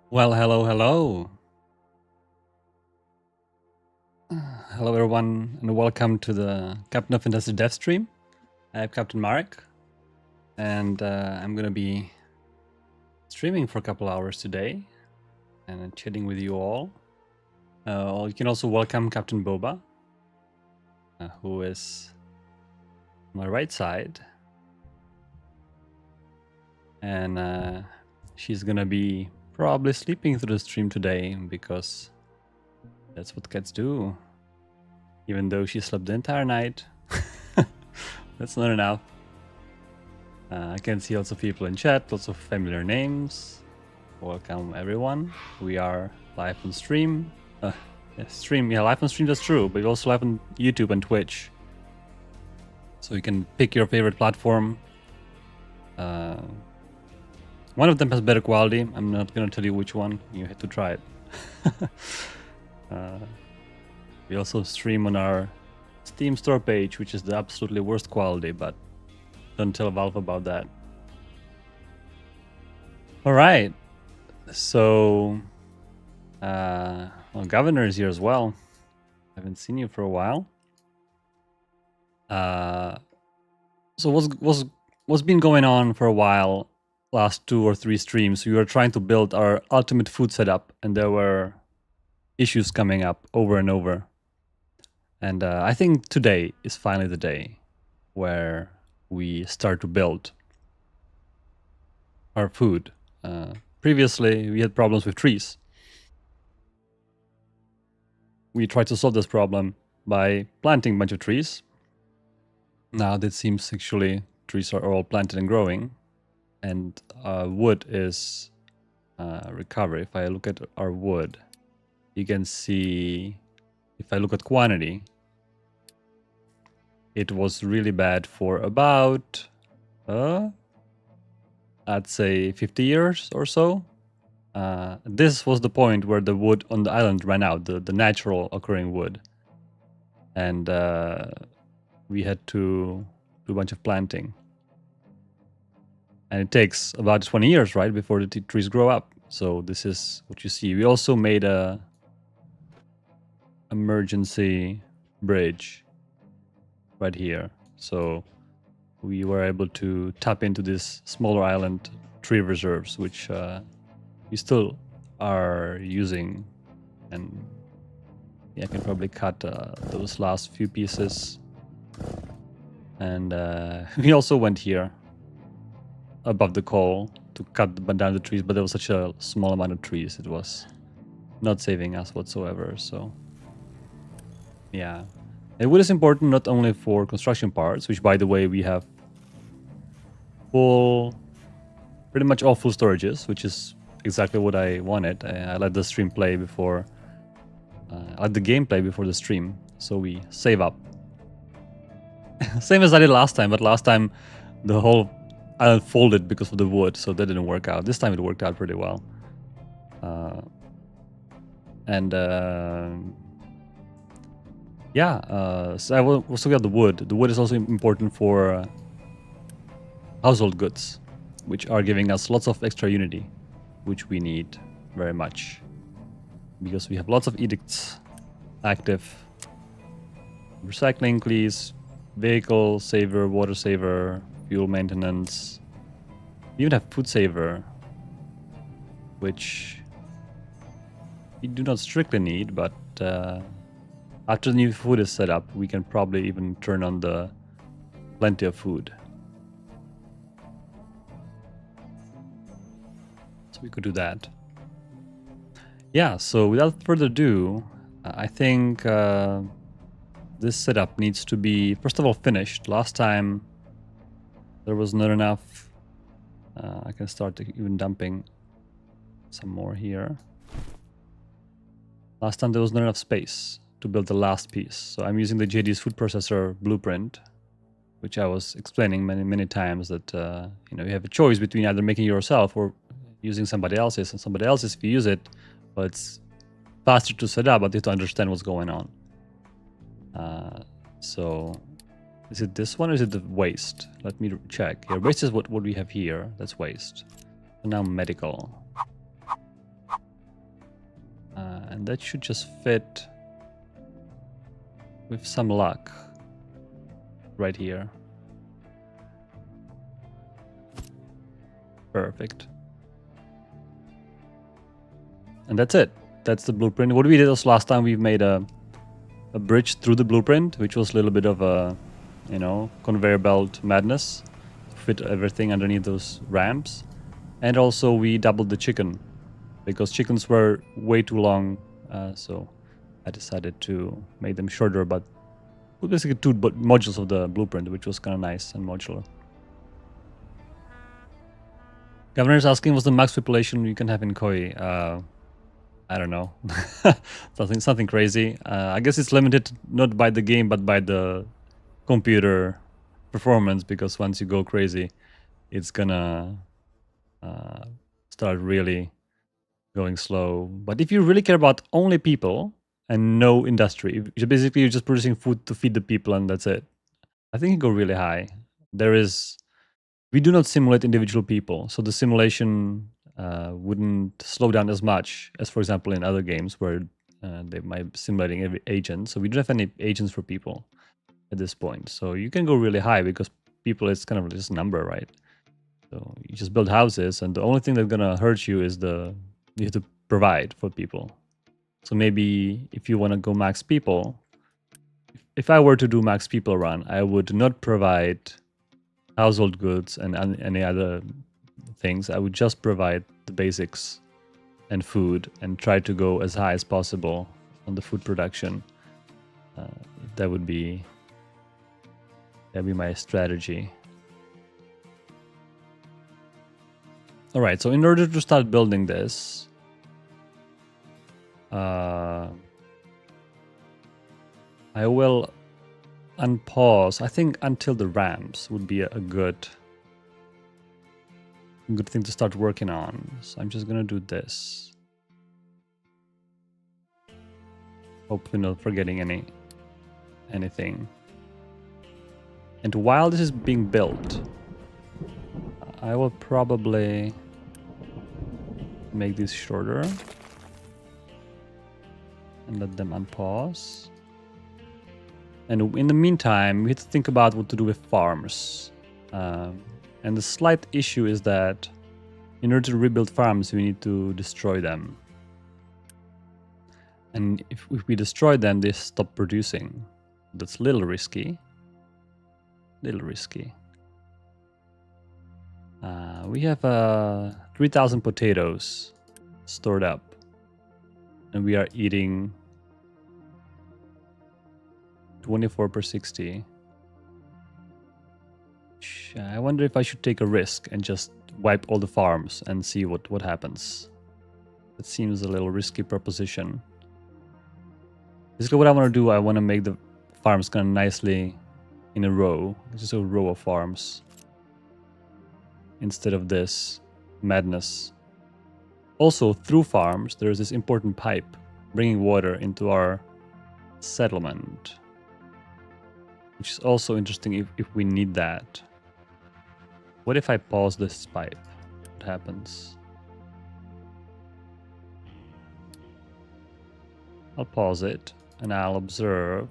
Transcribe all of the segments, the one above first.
Well, hello, hello. Hello, everyone, and welcome to the Captain of Fantasy Dev stream. I am Captain Marek, and I'm going to be streaming for a couple hours today and chatting with you all. You can also welcome Captain Boba, who is on my right side. And she's going to be probably sleeping through the stream today because that's what cats do. Even though she slept the entire night. That's not enough. I can see lots of people in chat, lots of familiar names. Welcome everyone. We are live on stream. Live on stream, that's true, but we also live on YouTube and Twitch. So you can pick your favorite platform. One of them has better quality. I'm not going to tell you which one. You have to try it. We also stream on our Steam store page, which is the absolutely worst quality, but don't tell Valve about that. All right. So, Governor is here as well. Haven't seen you for a while. So what's been going on for a while? Last 2 or 3 streams, we were trying to build our ultimate food setup, and there were issues coming up over and over. And I think today is finally the day where we start to build our food. Previously, we had problems with trees. We tried to solve this problem by planting a bunch of trees. Now that seems actually trees are all planted and growing, and wood is recovered. If I look at our wood, you can see, if I look at quantity, it was really bad for about, I'd say 50 years or so. This was the point where the wood on the island ran out, the natural occurring wood. And we had to do a bunch of planting. And it takes about 20 years, right, before the trees grow up. So this is what you see. We also made a emergency bridge right here. So we were able to tap into this smaller island tree reserves, which we still are using. And yeah, I can probably cut those last few pieces. And we also went here above the coal to cut down the trees, but there was such a small amount of trees, it was not saving us whatsoever. So yeah, and wood is important not only for construction parts, which by the way we have pretty much all full storages, which is exactly what I wanted. I let the stream play before, I let the game play before the stream, so we save up. Same as I did last time, but last time the whole island folded because of the wood, so that didn't work out. This time it worked out pretty well. So I will also get the wood. The wood is also important for household goods, which are giving us lots of extra unity, which we need very much because we have lots of edicts active. Recycling, please. Vehicle saver, water saver, fuel maintenance. We even have food saver, which we do not strictly need, but after the new food is set up, we can probably even turn on the plenty of food. So we could do that. Yeah, so without further ado, I think this setup needs to be, first of all, finished. Last time there was not enough. I can start even dumping some more here. Last time there was not enough space to build the last piece. So I'm using the JD's food processor blueprint, which I was explaining many times that you have a choice between either making it yourself or using somebody else's. And somebody else's, if you use it, well, it's faster to set up, but you have to understand what's going on. So is it this one or is it the waste? Let me check. Here, waste is what we have here. That's waste. And now medical. And that should just fit with some luck right here. Perfect. And that's it. That's the blueprint. What we did was last time we made a bridge through the blueprint, which was a little bit of a, you know, conveyor belt madness to fit everything underneath those ramps. And also we doubled the chicken because chickens were way too long. So I decided to make them shorter, but basically two modules of the blueprint, which was kind of nice and modular. Governor is asking, what's the max population you can have in Koi? I don't know. something crazy. I guess it's limited not by the game, but by the computer performance, because once you go crazy, it's gonna start really going slow. But if you really care about only people and no industry, basically you're just producing food to feed the people and that's it, I think you go really high. We do not simulate individual people, so the simulation wouldn't slow down as much as, for example, in other games where they might be simulating every agent. So we don't have any agents for people at this point. So you can go really high because people is kind of just a number, right? So you just build houses, and the only thing that's gonna hurt you is you have to provide for people. So maybe if you want to go max people, if I were to do max people run, I would not provide household goods and any other things. I would just provide the basics and food and try to go as high as possible on the food production. That'd be my strategy. All right, so in order to start building this, I will unpause. I think until the ramps would be a good thing to start working on. So I'm just gonna do this. Hopefully not forgetting anything. And while this is being built, I will probably make this shorter and let them unpause. And in the meantime, we have to think about what to do with farms. And the slight issue is that in order to rebuild farms, we need to destroy them. And if we destroy them, they stop producing. That's a little risky. We have 3,000 potatoes stored up. And we are eating 24 per 60. I wonder if I should take a risk and just wipe all the farms and see what happens. That seems a little risky proposition. Basically what I want to do, I want to make the farms kind of nicely in a row. Just a row of farms. Instead of this madness. Also, through farms, there is this important pipe bringing water into our settlement. Which is also interesting if we need that. What if I pause this pipe? What happens? I'll pause it and I'll observe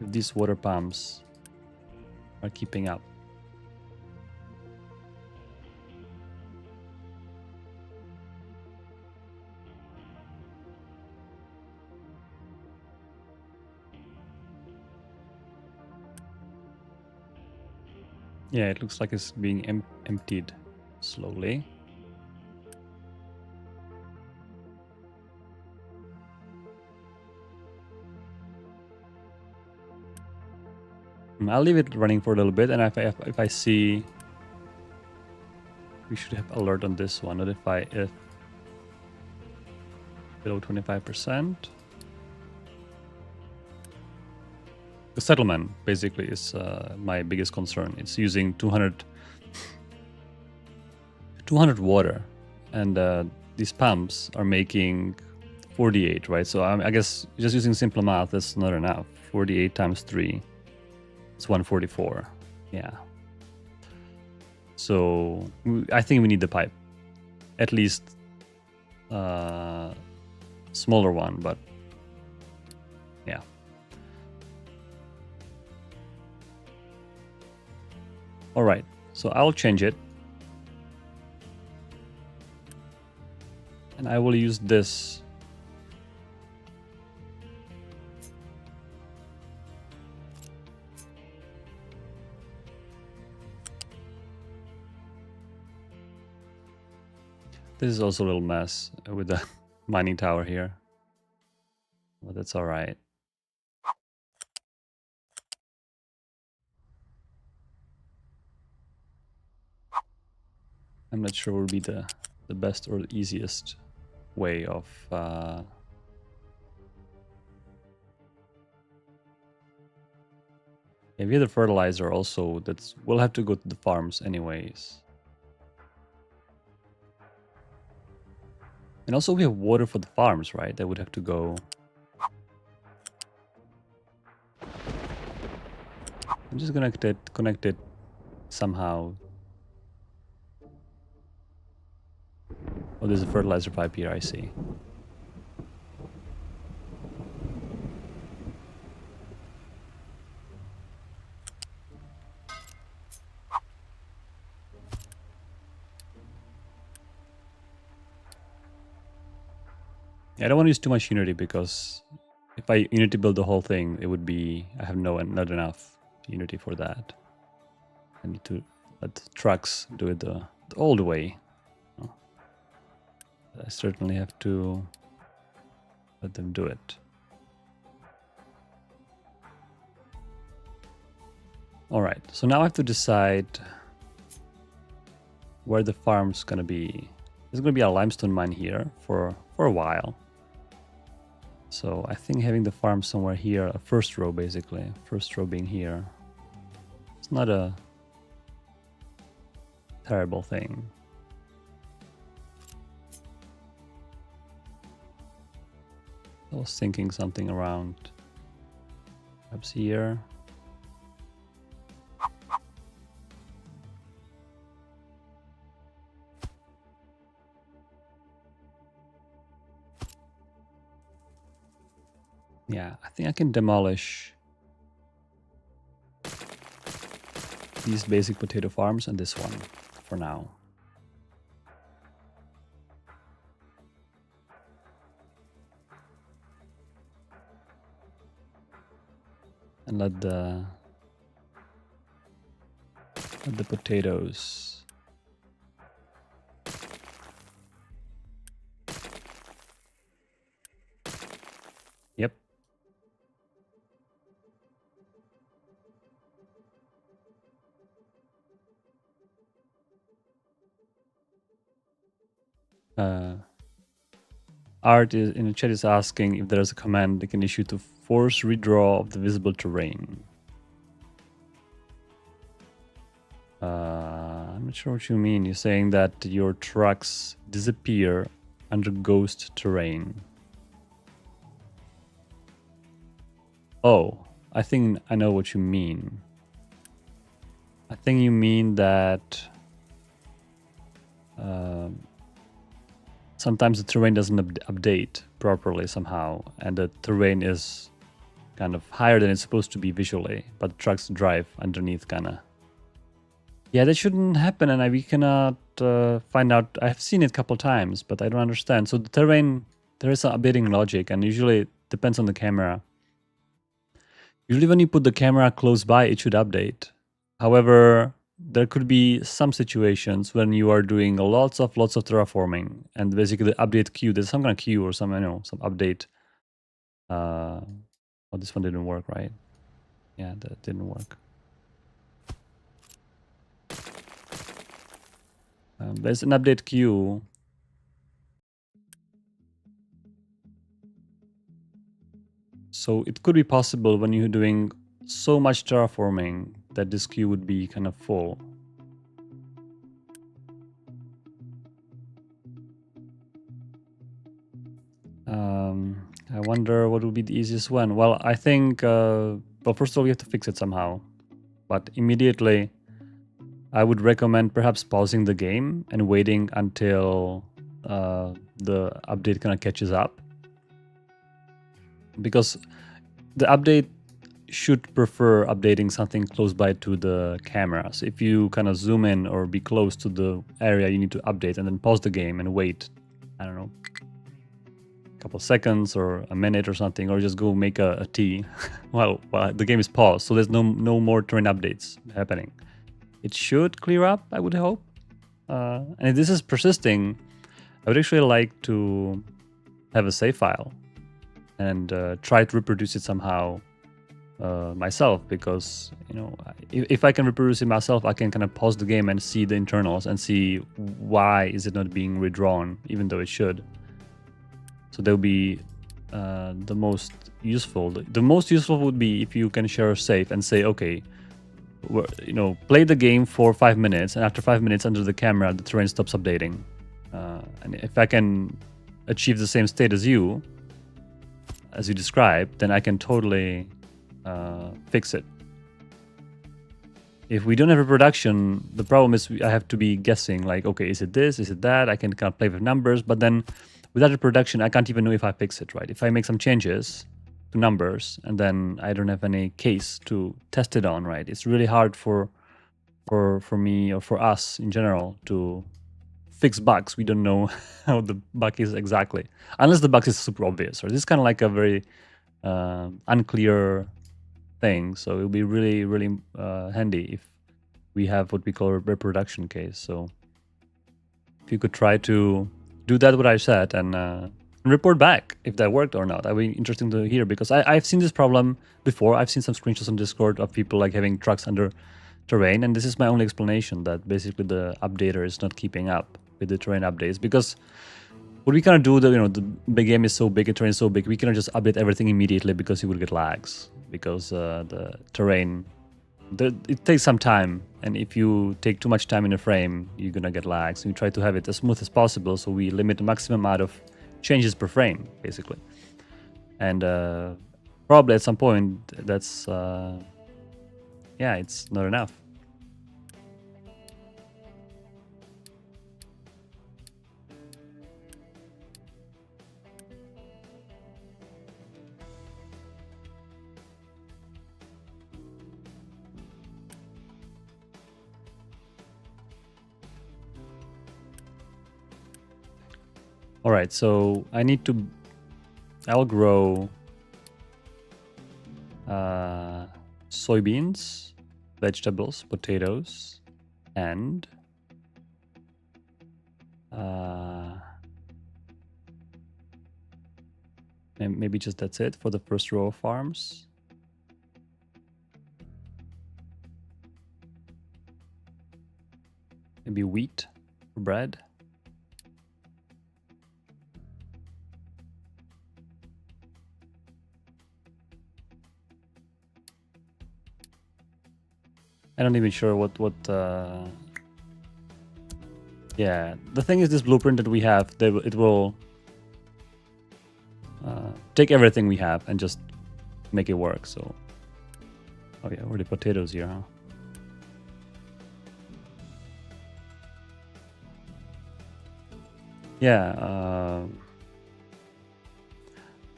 if these water pumps are keeping up. Yeah, it looks like it's being emptied slowly. I'll leave it running for a little bit, and if I see, we should have alert on this one. Notify if below 25%. The settlement basically is my biggest concern. It's using 200 water, and these pumps are making 48, right? So I guess just using simple math, that's not enough. 48 times 3 is 144. Yeah. So I think we need the pipe. At least smaller one, but yeah. All right, so I'll change it. And I will use this. This is also a little mess with the mining tower here, but that's all right. I'm not sure what would be the best or the easiest way of if you have the fertilizer also, we'll have to go to the farms anyways. And also we have water for the farms, right? That would have to go. I'm just gonna connect it somehow. Oh, there's a fertilizer pipe here, I see. I don't want to use too much Unity because if I Unity build the whole thing, it would be, I have not enough Unity for that. I need to let the trucks do it the old way. I certainly have to let them do it. All right, so now I have to decide where the farm's gonna be. There's gonna be a limestone mine here for a while. So I think having the farm somewhere here, a first row basically, first row being here, it's not a terrible thing. I was thinking something around perhaps here. Yeah, I think I can demolish these basic potato farms and this one for now. And let the potatoes. Yep. Art is in the chat is asking if there's a command they can issue to force redraw of the visible terrain. I'm not sure what you mean. You're saying that your trucks disappear under ghost terrain. Oh, I think I know what you mean. I think you mean that sometimes the terrain doesn't update properly somehow, and the terrain is kind of higher than it's supposed to be visually, but trucks drive underneath kinda. Yeah, that shouldn't happen, and we cannot find out. I've seen it a couple times, but I don't understand. So the terrain, there is some updating logic, and usually it depends on the camera. Usually when you put the camera close by, it should update. However, there could be some situations when you are doing lots of terraforming, and basically the update queue, there's some kind of queue or some, some update. Oh, this one didn't work, right? Yeah, that didn't work. There's an update queue. So it could be possible when you're doing so much terraforming that this queue would be kind of full. I wonder what would be the easiest one. Well, I think, well, first of all, we have to fix it somehow. But immediately, I would recommend perhaps pausing the game and waiting until the update kind of catches up. because the update should prefer updating something close by to the camera. So if you kind of zoom in or be close to the area you need to update and then pause the game and wait, I don't know, a couple seconds or a minute or something, or just go make a tea while the game is paused, so there's no more terrain updates happening. It should clear up, I would hope. And if this is persisting, I would actually like to have a save file and try to reproduce it somehow myself, because if I can reproduce it myself, I can kind of pause the game and see the internals and see why is it not being redrawn, even though it should. So that would be the most useful. The most useful would be if you can share a save and say, okay, play the game for 5 minutes, and after 5 minutes under the camera, the terrain stops updating. And if I can achieve the same state as you described, then I can totally fix it. If we don't have reproduction, the problem is I have to be guessing, like, okay, is it this, is it that? I can kind of play with numbers, but then without reproduction, I can't even know if I fix it, right? If I make some changes to numbers and then I don't have any case to test it on, right? It's really hard for me or for us in general to fix bugs. We don't know how the bug is exactly, unless the bug is super obvious. Or this is kind of like a very unclear thing. So it'll be really, really handy if we have what we call a reproduction case. So if you could try to do that what I said and report back if that worked or not. That'd be interesting to hear, because I've seen this problem before. I've seen some screenshots on Discord of people like having trucks under terrain, and this is my only explanation, that basically the updater is not keeping up with the terrain updates. Because what we cannot do, the big game is so big, the terrain is so big, we cannot just update everything immediately, because you will get lags, because the terrain, it takes some time, and if you take too much time in a frame, you're gonna get lags. We try to have it as smooth as possible, so we limit the maximum amount of changes per frame, basically. And probably at some point, that's it's not enough. All right, so I'll grow soybeans, vegetables, potatoes, and maybe just that's it for the first row of farms. Maybe wheat for bread. I'm not even sure what yeah, the thing is, this blueprint that we have, it will take everything we have and just make it work. So, oh yeah, already potatoes here, huh? Yeah,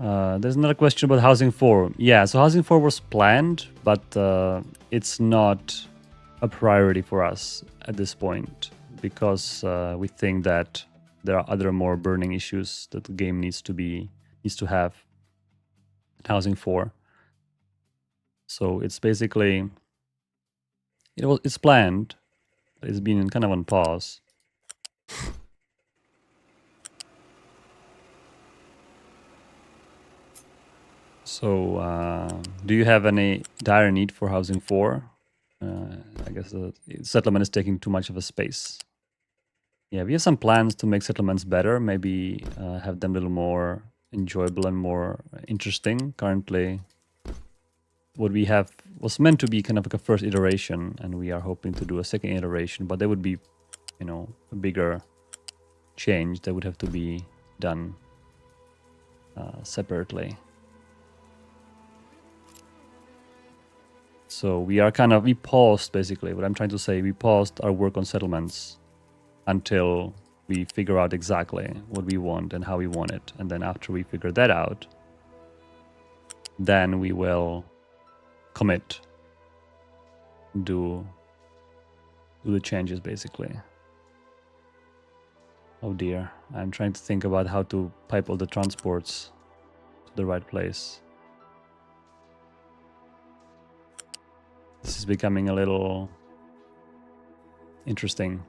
there's another question about Housing 4. Yeah, so Housing 4 was planned, but it's not a priority for us at this point, because we think that there are other more burning issues that the game needs to have in Housing 4. So it's basically, it's planned, it's been kind of on pause. So do you have any dire need for Housing 4? I guess the settlement is taking too much of a space. Yeah, we have some plans to make settlements better, maybe have them a little more enjoyable and more interesting. Currently, what we have was meant to be kind of like a first iteration, and we are hoping to do a second iteration, but that would be, a bigger change that would have to be done separately. So we paused, basically, what I'm trying to say, we paused our work on settlements until we figure out exactly what we want and how we want it. And then after we figure that out, then we will commit, do the changes basically. Oh dear, I'm trying to think about how to pipe all the transports to the right place. This is becoming a little interesting.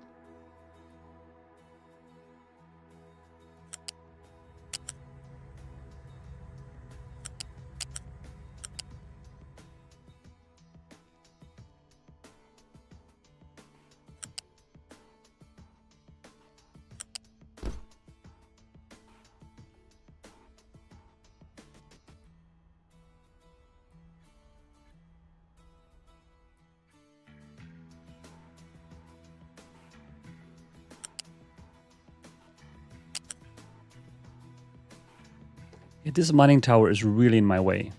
This mining tower is really in my way.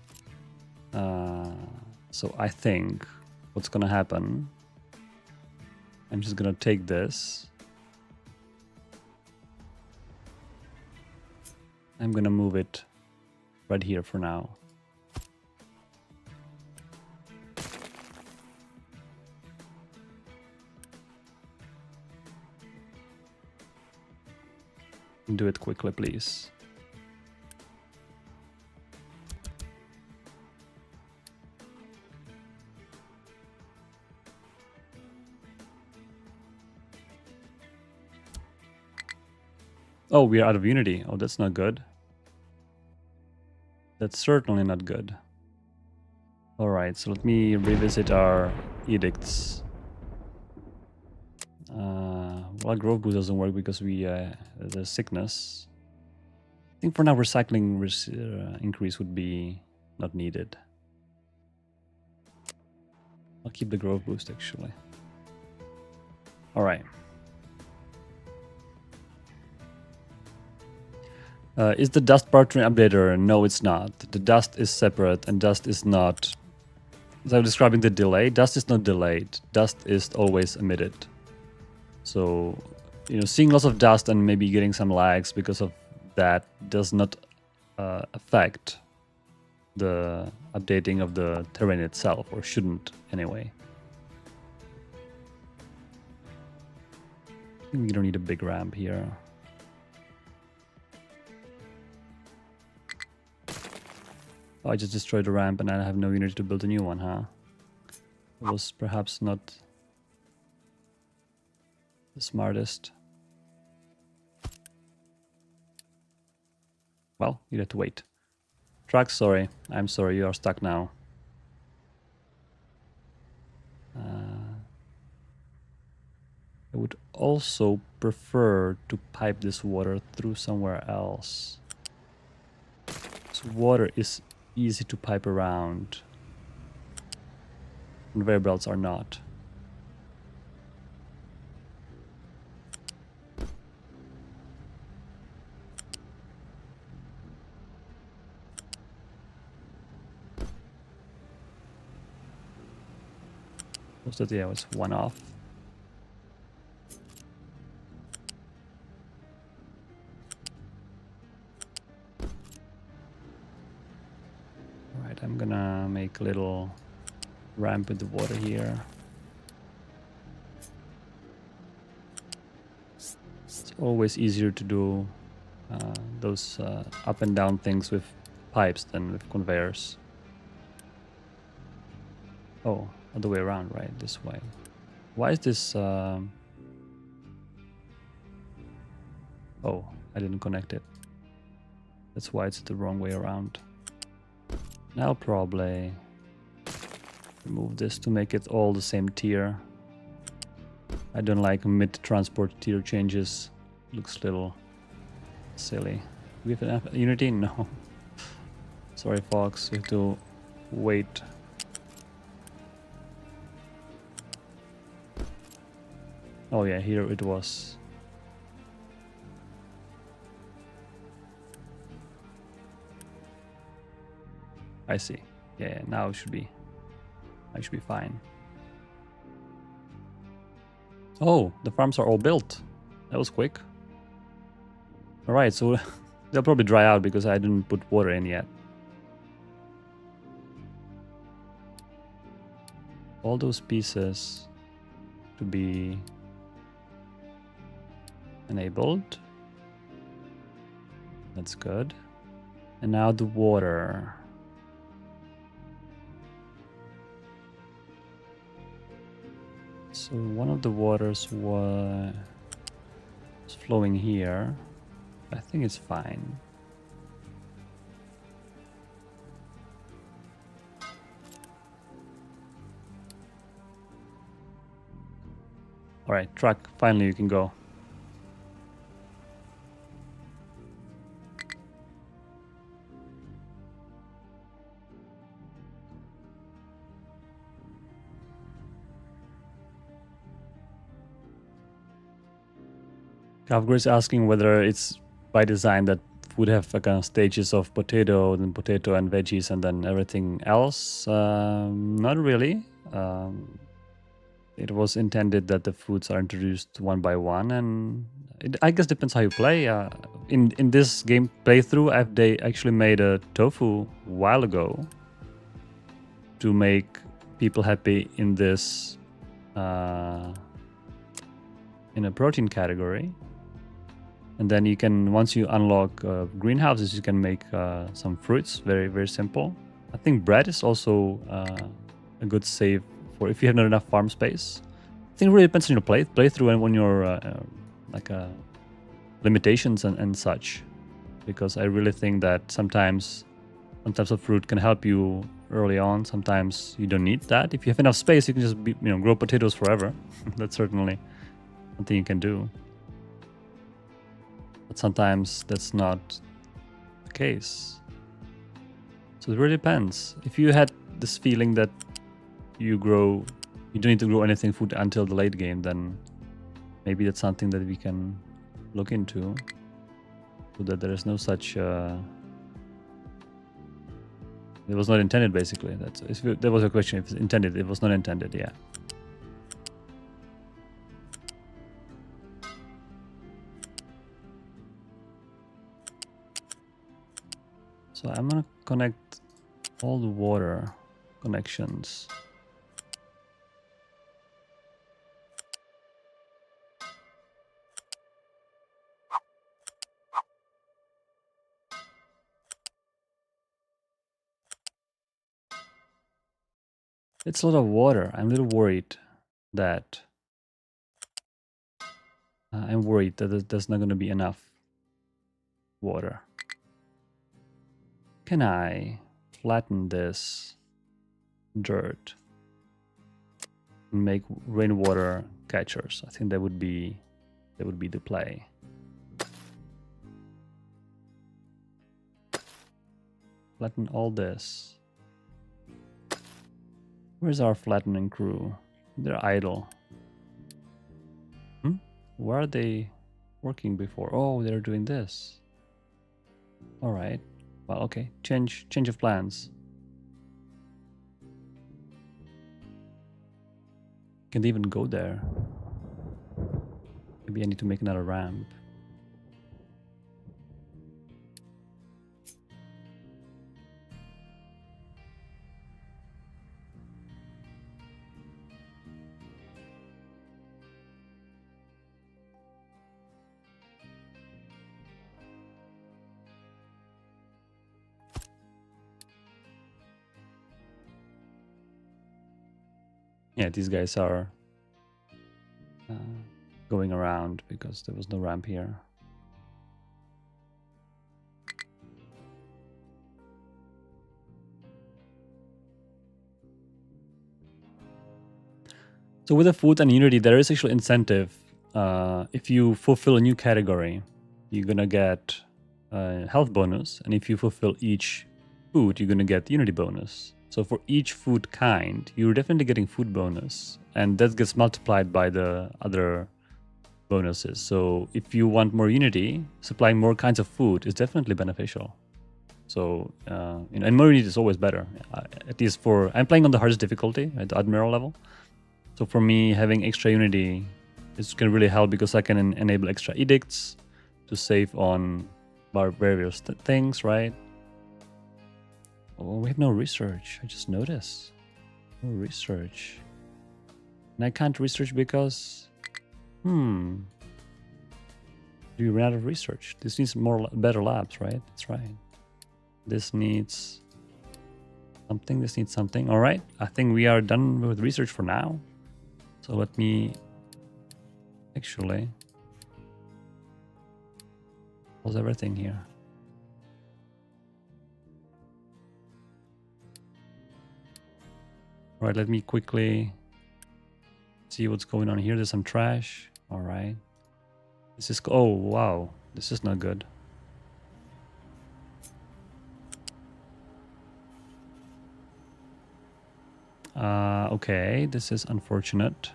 So I think what's gonna happen, I'm just gonna take this. I'm gonna move it right here for now. Do it quickly, please. Oh, we are out of unity. Oh, that's not good. That's certainly not good. All right, so let me revisit our edicts. Well, growth boost doesn't work because there's sickness. I think for now recycling increase would be not needed. I'll keep the growth boost actually. All right. Is the dust powertrain updater? No, it's not. The dust is separate and dust is not. As I was describing the delay, dust is not delayed. Dust is always emitted. So, seeing lots of dust and maybe getting some lags because of that does not affect the updating of the terrain itself, or shouldn't anyway. I think we don't need a big ramp here. Oh, I just destroyed the ramp and I have no unit to build a new one, huh? It was perhaps not the smartest. Well, you have to wait. Truck, sorry. I'm sorry, you are stuck now. I would also prefer to pipe this water through somewhere else. This water is easy to pipe around. Conveyor belts are not. Was that, yeah, it was one off. Alright, I'm gonna make a little ramp with the water here. It's always easier to do those up and down things with pipes than with conveyors. Oh, other way around, right? This way. Why is this... Oh, I didn't connect it. That's why it's the wrong way around. Now I'll probably remove this to make it all the same tier. I don't like mid-transport tier changes. Looks a little silly. We have enough unity? No. Sorry, Fox. We have to wait. Oh yeah, here it was. I see. Yeah, now it should be. I should be fine. Oh, the farms are all built. That was quick. All right, so they'll probably dry out because I didn't put water in yet. all those pieces to be enabled. That's good. And now the water. So one of the waters was flowing here. I think it's fine. All right, truck, finally you can go. Kavgur is asking whether it's by design that would have like stages of potato, then potato and veggies, and then everything else. Not really. It was intended that the foods are introduced one by one, and it, I guess, depends how you play. In this game playthrough, they actually made a tofu a while ago to make people happy in this in a protein category. And then you can, once you unlock greenhouses, you can make some fruits. Very, very simple. I think bread is also a good save for if you have not enough farm space. I think it really depends on your playthrough and on your limitations and such. Because I really think that sometimes some types of fruit can help you early on. Sometimes you don't need that. If you have enough space, you can just grow potatoes forever. That's certainly something you can do. But sometimes that's not the case. So it really depends. If you had this feeling that you don't need to grow anything food until the late game, then maybe that's something that we can look into, so that there is no such. It was not intended, basically. That was a question. If it's intended, it was not intended. Yeah. So I'm gonna connect all the water connections. It's a lot of water. I'm a little worried that there's not going to be enough water. Can I flatten this dirt and make rainwater catchers? I think that would be the play. Flatten all this. Where's our flattening crew? They're idle. Where are they working before? Oh, they're doing this. All right. Well, okay. Change of plans. Can't even go there. Maybe I need to make another ramp. Yeah, these guys are going around because there was no ramp here. So with the food and Unity, there is actually incentive. If you fulfill a new category, you're gonna get a health bonus, and if you fulfill each food, you're gonna get Unity bonus. So for each food kind, you're definitely getting food bonus, and that gets multiplied by the other bonuses. So if you want more Unity, supplying more kinds of food is definitely beneficial. So and more Unity is always better. At least I'm playing on the hardest difficulty at the Admiral level. So for me, having extra Unity is going to really help because I can enable extra edicts to save on various things, right? Oh, we have no research. I just noticed. No research. And I can't research because... Do we run out of research? This needs better labs, right? That's right. This needs something. This needs something. All right. I think we are done with research for now. So let me actually pause everything here. All right. Let me quickly see what's going on here. There's some trash. All right. This is... Oh, wow. This is not good. Okay, this is unfortunate.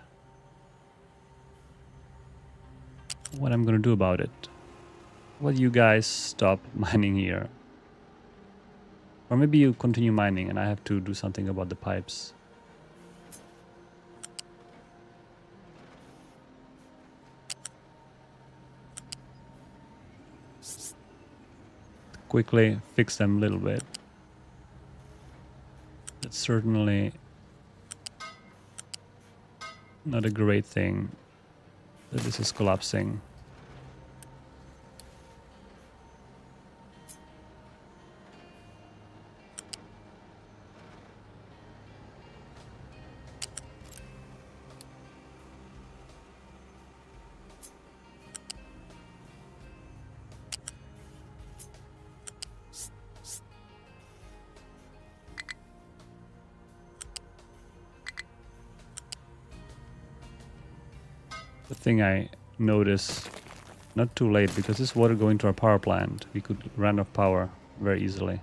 What I'm gonna do about it? Will you guys stop mining here? Or maybe you continue mining and I have to do something about the pipes. Quickly fix them a little bit. That's certainly not a great thing that this is collapsing. The thing I noticed, not too late, because this water going to our power plant, we could run out of power very easily.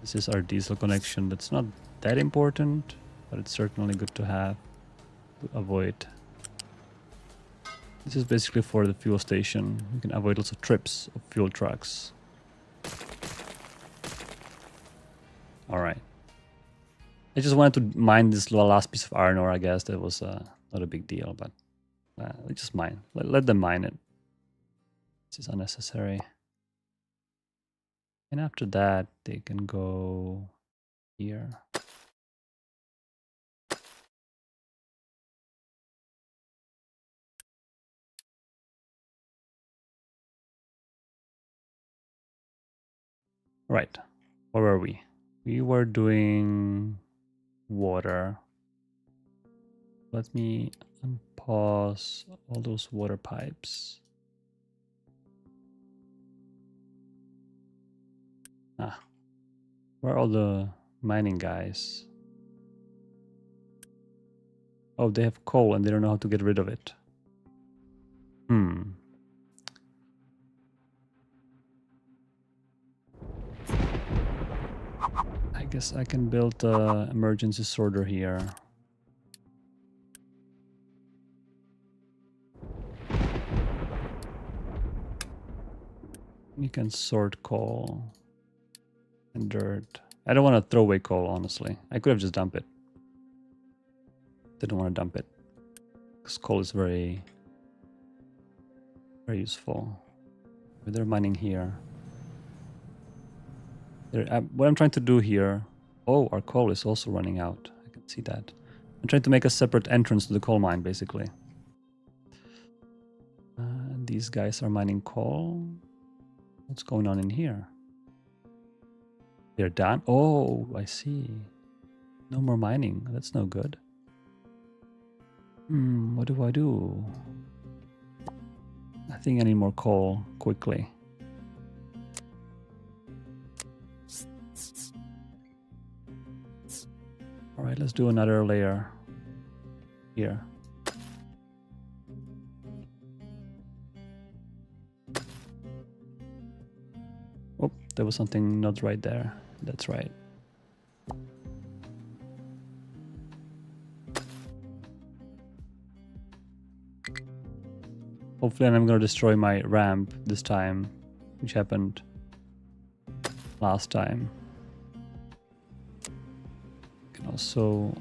This is our diesel connection. That's not that important, but it's certainly good to have to avoid. This is basically for the fuel station. You can avoid lots of trips of fuel trucks. All right. I just wanted to mine this last piece of iron ore. I guess that was not a big deal, but let's just mine. Let them mine it. This is unnecessary. And after that, they can go here. Right. Where were we? We were doing water. Let me unpause all those water pipes. Where are all the mining guys? Oh, they have coal and they don't know how to get rid of it. I guess I can build an emergency sorter here. You can sort coal and dirt. I don't want to throw away coal, honestly. I could have just dumped it. Didn't want to dump it. Because coal is very useful. But they're mining here. What I'm trying to do here... Oh, our coal is also running out. I can see that. I'm trying to make a separate entrance to the coal mine, basically. These guys are mining coal. What's going on in here? They're done? Oh, I see. No more mining. That's no good. What do I do? I think I need more coal quickly. All right, let's do another layer here. Oh, there was something not right there. That's right. Hopefully I'm going to destroy my ramp this time, which happened last time. Can also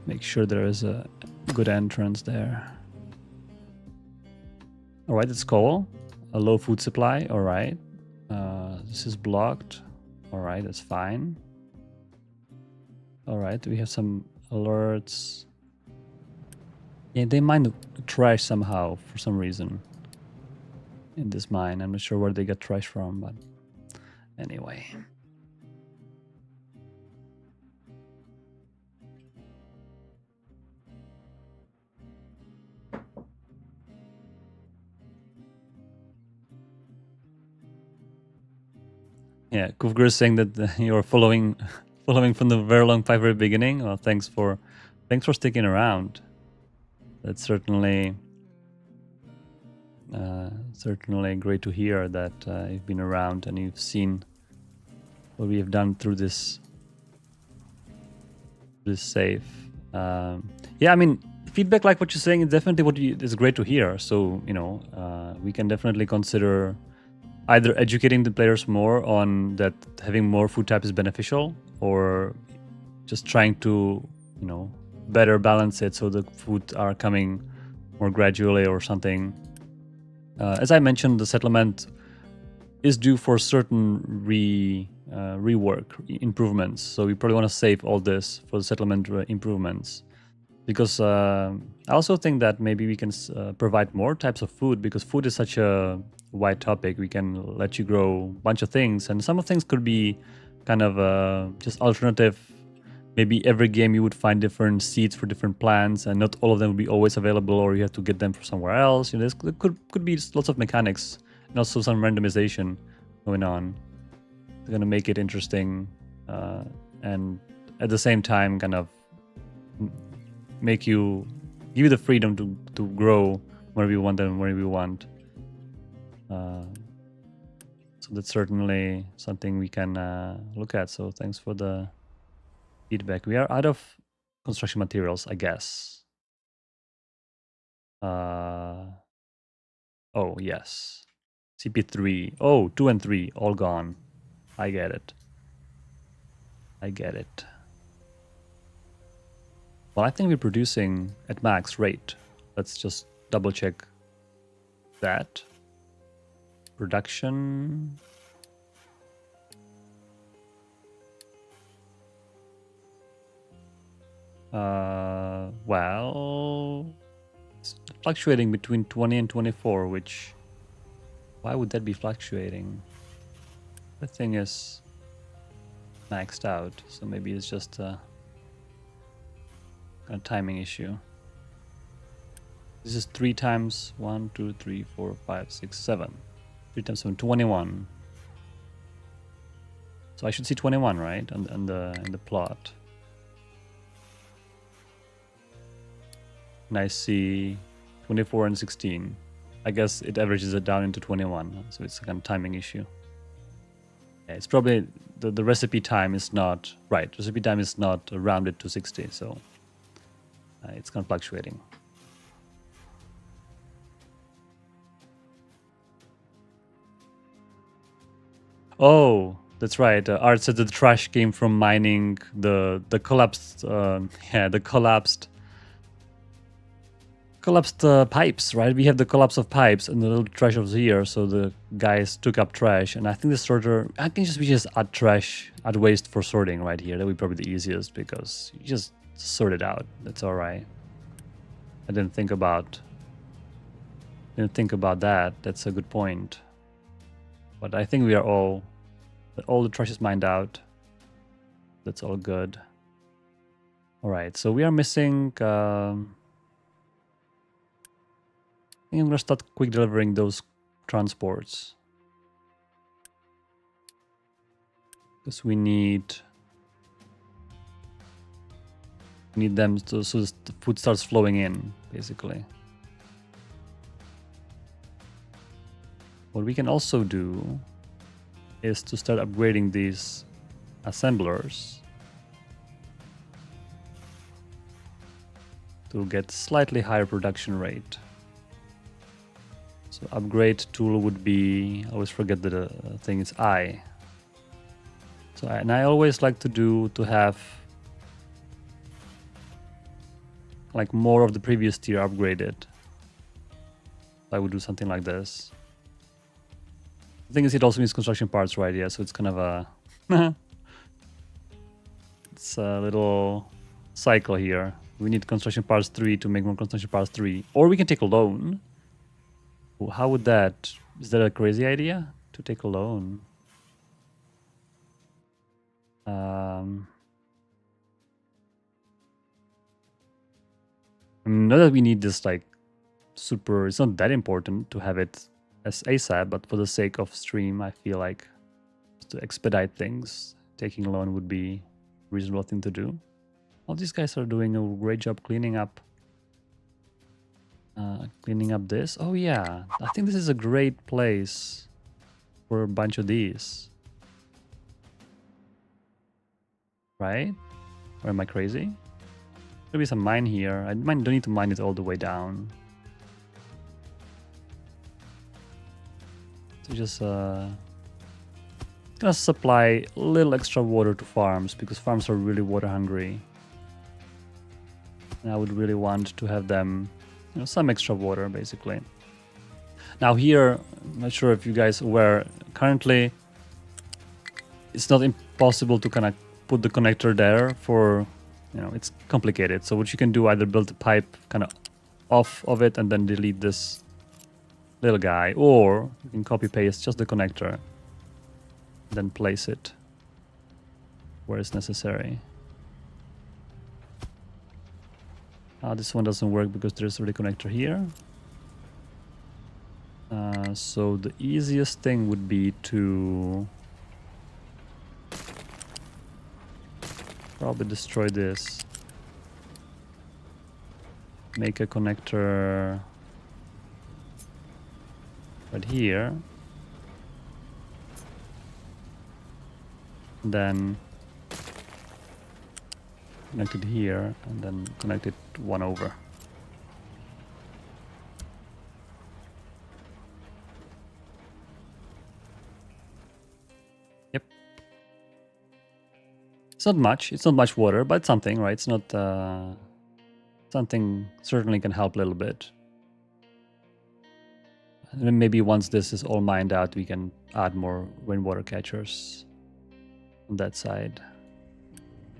make sure there is a good entrance there. All right, it's coal. A low food supply. All right. This is blocked. All right, that's fine. All right, we have some alerts. Yeah, they mine the trash somehow for some reason in this mine. I'm not sure where they get trash from, but anyway. Yeah, Kufgr is saying that you're following from the very long very beginning. Well, thanks for sticking around. That's certainly great to hear that you've been around and you've seen what we have done through this save. Yeah, I mean, feedback like what you're saying is definitely is great to hear. So we can definitely consider either educating the players more on that having more food types is beneficial, or just trying to better balance it so the food are coming more gradually or something. As I mentioned, the settlement is due for certain rework improvements, so we probably want to save all this for the settlement improvements, because I also think that maybe we can provide more types of food, because food is such a wide topic. We can let you grow a bunch of things, and some of things could be kind of just alternative. Maybe every game you would find different seeds for different plants, and not all of them would be always available, or you have to get them from somewhere else. There could be lots of mechanics and also some randomization going on. They're gonna make it interesting, and at the same time kind of give you the freedom to grow wherever you want and wherever you want. So that's certainly something we can look at. So thanks for the feedback. We are out of construction materials, I guess. Oh, yes. CP3. Oh, 2 and 3, all gone. I get it. Well, I think we're producing at max rate. Let's just double check that. Production. Well, it's fluctuating between 20 and 24, which, why would that be fluctuating? The thing is maxed out, so maybe it's just a timing issue. This is 3 times 1, 2, 3, 4, 5, 6, 7. 3 times 7, 21. So I should see 21, right? In the plot. And I see 24 and 16. I guess it averages it down into 21, so it's a kind of timing issue. Yeah, it's probably the recipe time is not right. Recipe time is not rounded to 60, so it's kind of fluctuating. Oh, that's right. Art said that the trash came from mining the collapsed collapsed pipes, right? We have the collapse of pipes and the little trash over here, so the guys took up trash, and I think the sorter, I can just add trash, add waste for sorting right here. That would be probably the easiest, because you just sort it out. That's all right. I didn't think about that. That's a good point. But I think we are all the trash is mined out. That's all good. All right, so we are missing. I think I'm gonna start quick delivering those transports, because we need them so the food starts flowing in, basically. What we can also do is to start upgrading these assemblers to get slightly higher production rate. So upgrade tool would be, I always forget the thing, it's I. So I always like to have like more of the previous tier upgraded. I would do something like this. thing is, it also needs construction parts, right? Yeah, so it's kind of a it's a little cycle here. We need construction parts 3 to make more construction parts 3, or we can take a loan. How would that? Is that a crazy idea to take a loan? I mean, not that we need this like super. It's not that important to have it as ASAP, but for the sake of stream, I feel like to expedite things, taking a loan would be a reasonable thing to do. All these guys are doing a great job cleaning up this. Oh yeah, I think this is a great place for a bunch of these. Right? Or am I crazy? There'll be some mine here. I don't need to mine it all the way down. So just gonna supply a little extra water to farms, because farms are really water hungry. And I would really want to have them, you know, some extra water basically. Now here, I'm not sure if you guys are aware, currently it's not impossible to kind of put the connector there for, you know, it's complicated. So what you can do, either build a pipe kind of off of it and then delete this little guy, or you can copy paste just the connector, then place it where it's necessary. This one doesn't work because there's already a connector here. So the easiest thing would be to probably destroy this. Make a connector right here. Then connect it here, and then connect it one over. Yep. It's not much. It's not much water, but it's something, right? It's not something. Certainly can help a little bit. And then maybe once this is all mined out, we can add more rainwater catchers on that side.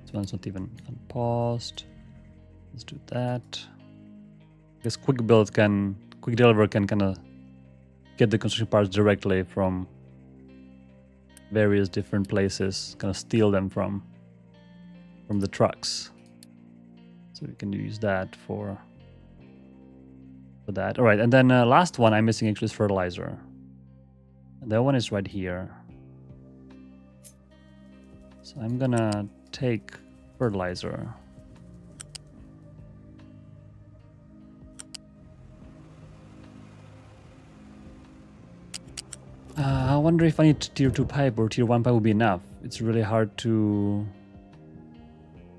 This one's not even unpaused. Let's do that. This quick deliver can kind of get the construction parts directly from various different places, kind of steal them from the trucks. So we can use that for that. All right, and then last one I'm missing actually is fertilizer. And that one is right here. So I'm gonna take fertilizer. I wonder if I need tier 2 pipe or tier 1 pipe would be enough. It's really hard to...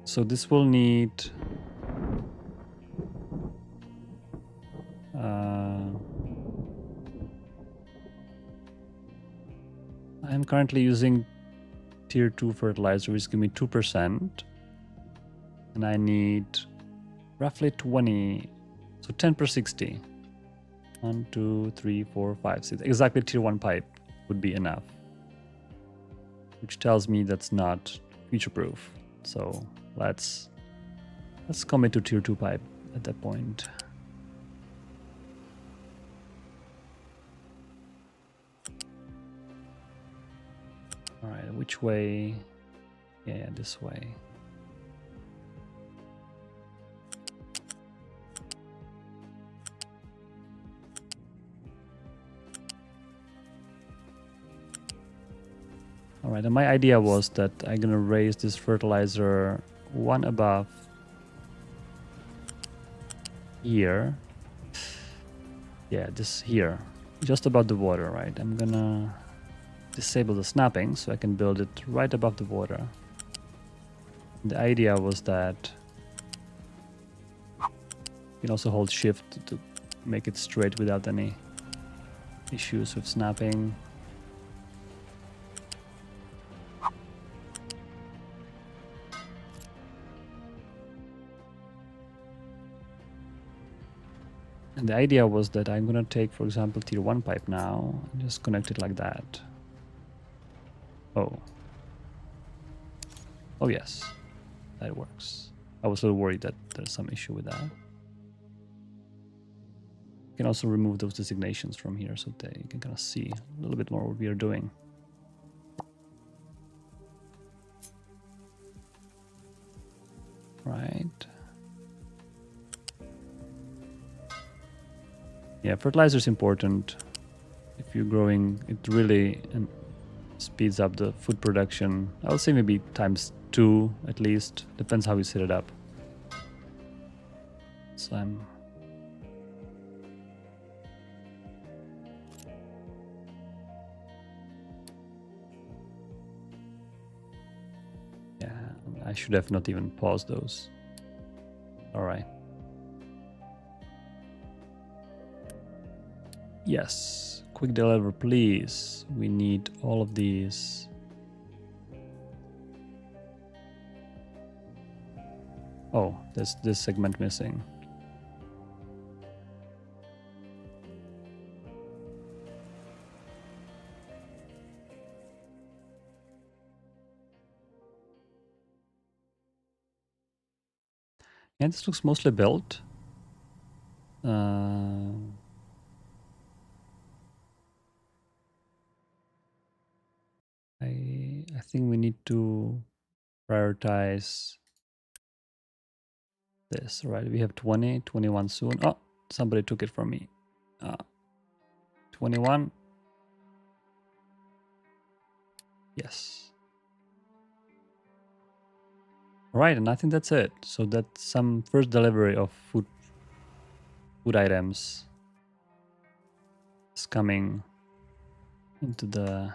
So this will need... I'm currently using tier 2 fertilizer, which gives me 2%. And I need roughly 20, so 10 per 60. 1, 2, 3, 4, 5, 6. Exactly tier 1 pipe would be enough. Which tells me that's not future-proof. So let's commit to tier 2 pipe at that point. Alright, which way? Yeah, this way. Alright, and my idea was that I'm gonna raise this fertilizer one above here. Yeah, this here. Just above the water, right? I'm gonna disable the snapping so I can build it right above the water. The idea was that you can also hold shift to make it straight without any issues with snapping. And the idea was that I'm gonna take, for example, tier 1 pipe now and just connect it like that. Oh. Oh yes, that works. I was a little worried that there's some issue with that. You can also remove those designations from here so that you can kind of see a little bit more what we are doing. Right. Yeah, fertilizer is important. If you're growing, it really speeds up the food production. I would say maybe ×2 at least. Depends how you set it up. So I'm... Yeah, I should have not even paused those. All right. Yes, quick deliver, please. We need all of these. Oh, there's this segment missing. Yeah, this looks mostly built. I think we need to prioritize this, right? We have 20, 21 soon. Oh, somebody took it from me. 21. Yes. All right, and I think that's it. So that's some first delivery of food items is coming into the...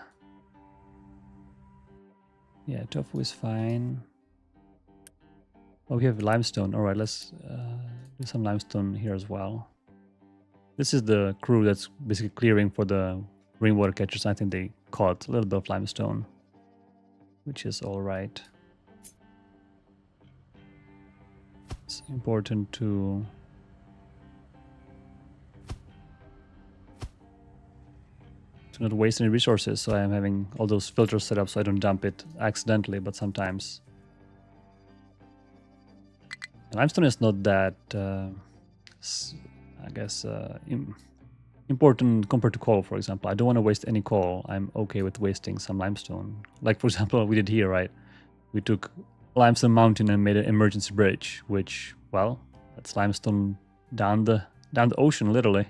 Yeah, tofu is fine. Oh, we have limestone. All right, let's do some limestone here as well. This is the crew that's basically clearing for the rainwater catchers. I think they caught a little bit of limestone, which is all right. It's important to not waste any resources. So I am having all those filters set up so I don't dump it accidentally, but sometimes. And limestone is not that, I guess, important compared to coal, for example. I don't want to waste any coal. I'm okay with wasting some limestone. Like, for example, we did here, right? We took limestone mountain and made an emergency bridge, which, well, that's limestone down the ocean, literally.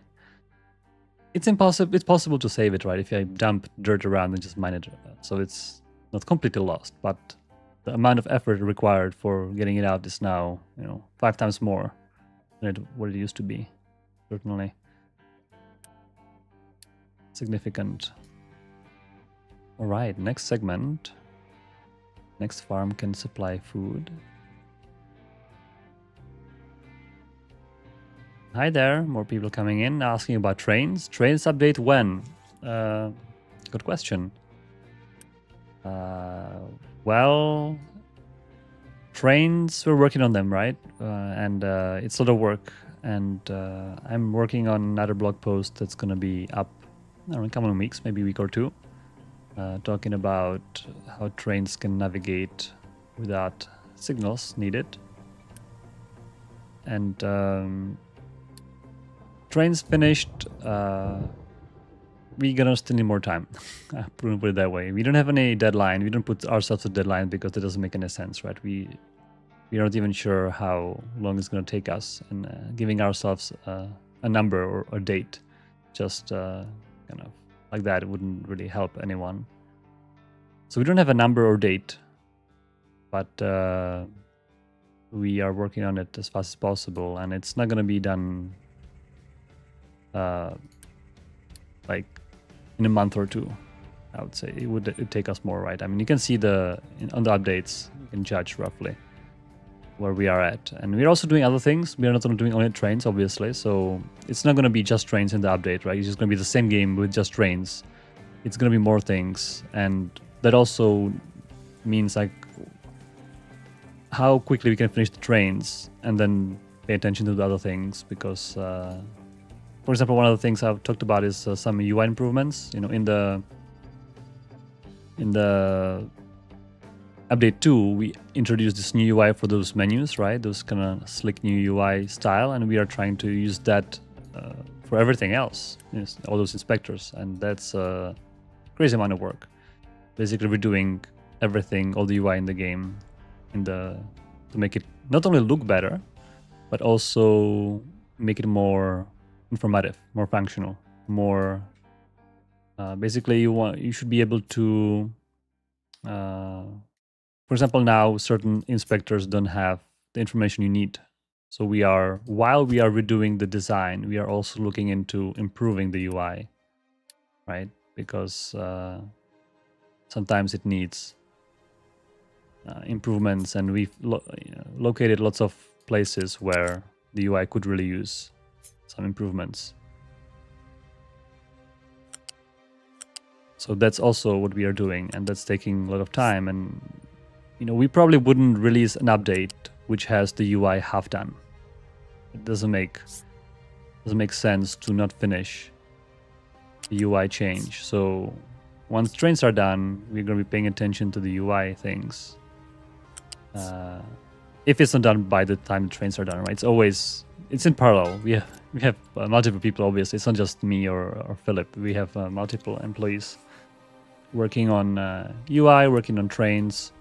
It's impossible. It's possible to save it, right? If I dump dirt around and just mine it, so it's not completely lost. But the amount of effort required for getting it out is now, 5 times more than what it used to be. Certainly significant. All right, next segment. Next farm can supply food. Hi there, more people coming in asking about trains. Trains update when? Good question. Well, trains, we're working on them, right? And it's a lot of work. And I'm working on another blog post that's going to be up in a couple of weeks, maybe a week or two, talking about how trains can navigate without signals needed. And trains finished. We're gonna still need more time. Put it that way. We don't have any deadline. We don't put ourselves a deadline because that doesn't make any sense, right? We're not even sure how long it's gonna take us, and giving ourselves a number or a date, just kind of like that, it wouldn't really help anyone. So we don't have a number or date, but we are working on it as fast as possible, and it's not gonna be done like in a month or two. I would say it'd take us more, right? I mean, you can see on the updates, you can judge roughly where we are at. And we're also doing other things. We are not only doing only trains, obviously. So it's not going to be just trains in the update, right? It's just going to be the same game with just trains. It's going to be more things. And that also means like how quickly we can finish the trains and then pay attention to the other things, because for example, one of the things I've talked about is some UI improvements. You know, in the update 2, we introduced this new UI for those menus, right? Those kind of slick new UI style, and we are trying to use that for everything else, yes, all those inspectors, and that's a crazy amount of work. Basically, we're doing everything, all the UI in the game, to make it not only look better, but also make it more informative, more functional, more. Basically, you should be able to. For example, now certain inspectors don't have the information you need. So while we are redoing the design, we are also looking into improving the UI, right? Because sometimes it needs improvements, and we've located lots of places where the UI could really use some improvements. So that's also what we are doing, and that's taking a lot of time. And we probably wouldn't release an update which has the UI half done. It doesn't make sense to not finish the UI change. So once trains are done, we're going to be paying attention to the UI things. If it's not done by the time the trains are done, right? It's in parallel. We have multiple people. Obviously, it's not just me or Philip. We have multiple employees working on UI, working on trains.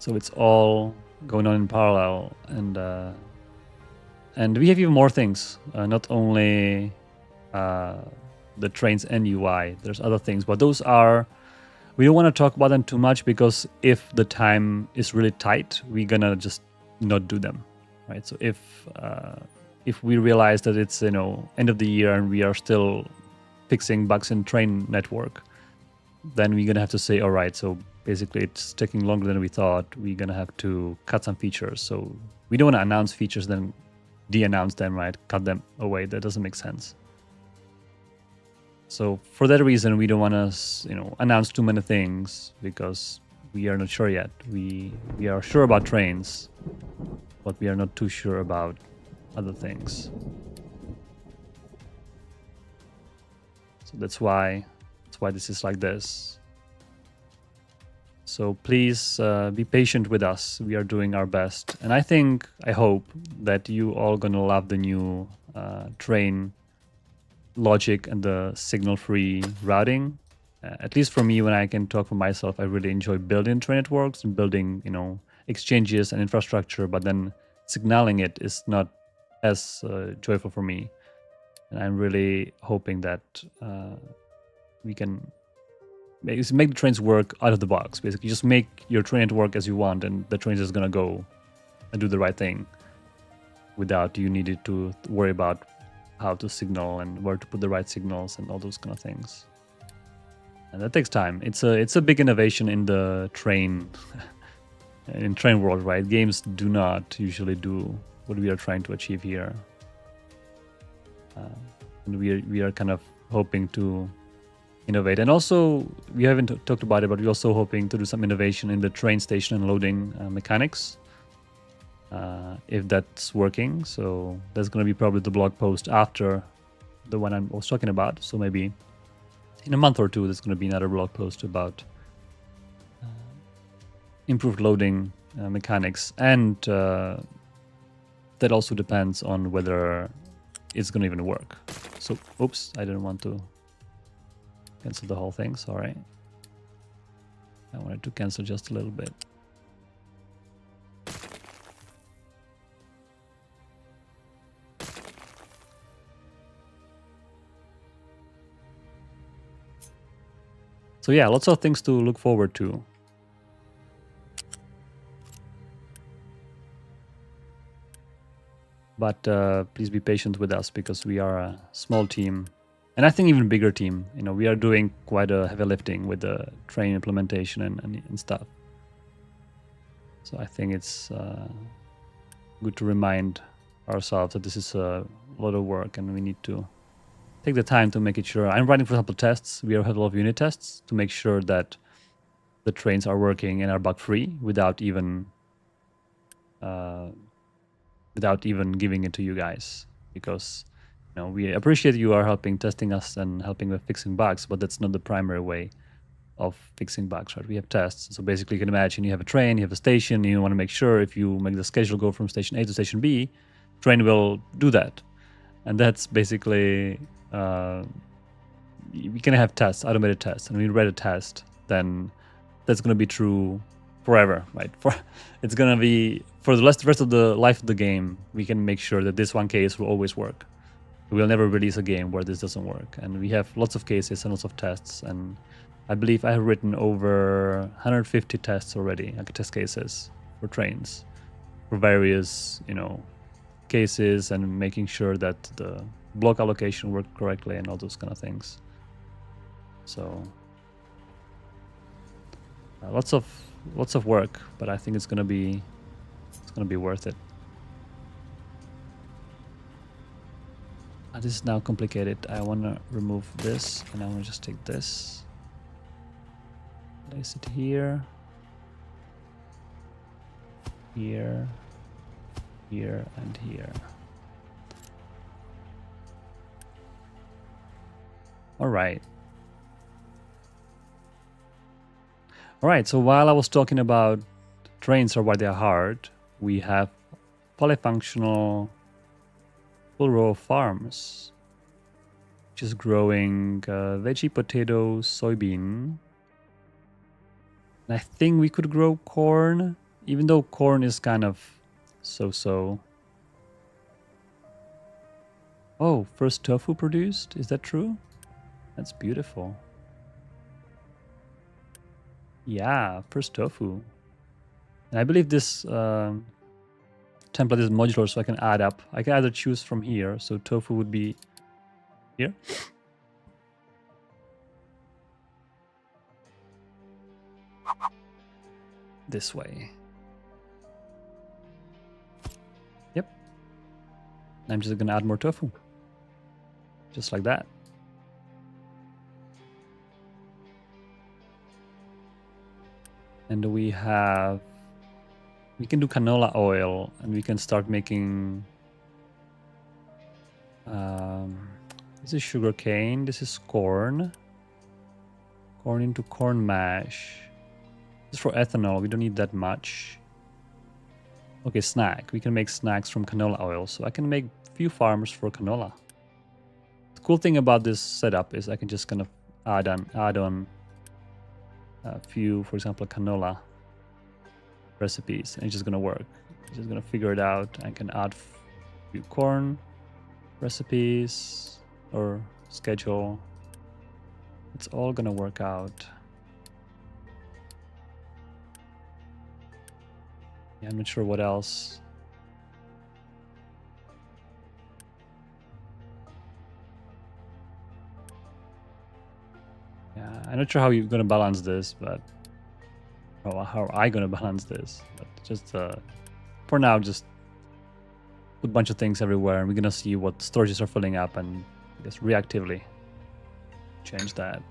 So it's all going on in parallel, and we have even more things. Not only the trains and UI. There's other things, but those are. We don't want to talk about them too much, because if the time is really tight, we're gonna just not do them, right? So if we realize that it's end of the year and we are still fixing bugs in train network, then we're gonna have to say, all right, so basically it's taking longer than we thought. We're gonna have to cut some features. So we don't want to announce features then de-announce them, right? Cut them away. That doesn't make sense. So for that reason, we don't want to announce too many things, because we are not sure yet. We are sure about trains, but we are not too sure about other things. So that's why this is like this. So please be patient with us. We are doing our best, and I hope that you all gonna love the new train logic and the signal-free routing. At least for me, when I can talk for myself, I really enjoy building train networks and building, exchanges and infrastructure, but then signaling it is not as joyful for me. And I'm really hoping that we can make the trains work out of the box. Basically, just make your train network as you want, and the train is just gonna go and do the right thing without you needed to worry about how to signal and where to put the right signals and all those kind of things. And that takes time. It's a big innovation in the train world, right? Games do not usually do what we are trying to achieve here, and we are kind of hoping to innovate. And also, we haven't talked about it, but we're also hoping to do some innovation in the train station and loading mechanics. If that's working. So that's going to be probably the blog post after the one I was talking about. So maybe in a month or two, there's going to be another blog post about improved loading mechanics. And that also depends on whether it's going to even work. So, oops, I didn't want to cancel the whole thing. Sorry. I wanted to cancel just a little bit. So yeah, lots of things to look forward to. But please be patient with us, because we are a small team, and I think even bigger team. We are doing quite a heavy lifting with the train implementation and stuff. So I think it's good to remind ourselves that this is a lot of work, and we need to take the time to make it sure. I'm writing, for example, tests. We have a lot of unit tests to make sure that the trains are working and are bug-free without even giving it to you guys. because we appreciate you are testing us and helping with fixing bugs, but that's not the primary way of fixing bugs, right? We have tests. So basically you can imagine you have a train, you have a station, you want to make sure if you make the schedule go from station A to station B, train will do that. And that's basically, we can have tests, automated tests, and when we write a test, then that's going to be true forever, right? It's going to be for the rest of the life of the game. We can make sure that this one case will always work. We'll never release a game where this doesn't work. And we have lots of cases and lots of tests. And I believe I have written over 150 tests already, like test cases for trains, for various, cases, and making sure that the block allocation worked correctly and all those kind of things. So lots of work, but I think it's gonna be worth it. This is now complicated. I want to remove this, and I want to just take this, place it here, here, here, and here. All right. All right, so while I was talking about trains or why they are hard, we have polyfunctional full row of farms, which is growing veggie, potatoes, soybean. And I think we could grow corn, even though corn is kind of so-so. Oh, first tofu produced? Is that true? That's beautiful. Yeah, first tofu. And I believe this template is modular, so I can add up. I can either choose from here, so tofu would be here. This way. Yep. I'm just gonna add more tofu. Just like that. And we can do canola oil, and we can start making, this is sugar cane, this is corn into corn mash. This is for ethanol, we don't need that much. Okay, snack, we can make snacks from canola oil, so I can make a few farms for canola. The cool thing about this setup is I can just kind of add on a few, for example, canola recipes, and it's just gonna work. It's just gonna figure it out. I can add a few corn recipes or schedule. It's all gonna work out. Yeah, I'm not sure what else. Yeah, I'm not sure how you're gonna balance this, but how am I gonna balance this? But just for now, just put a bunch of things everywhere, and we're gonna see what storages are filling up, and I guess reactively change that.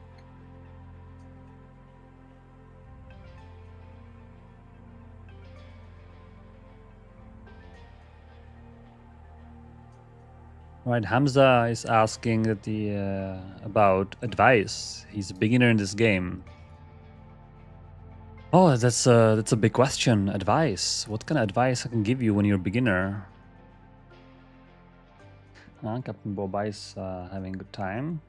Right, Hamza is asking that about advice. He's a beginner in this game. Oh, that's a big question. Advice. What kind of advice I can give you when you're a beginner? Captain Boba is having a good time.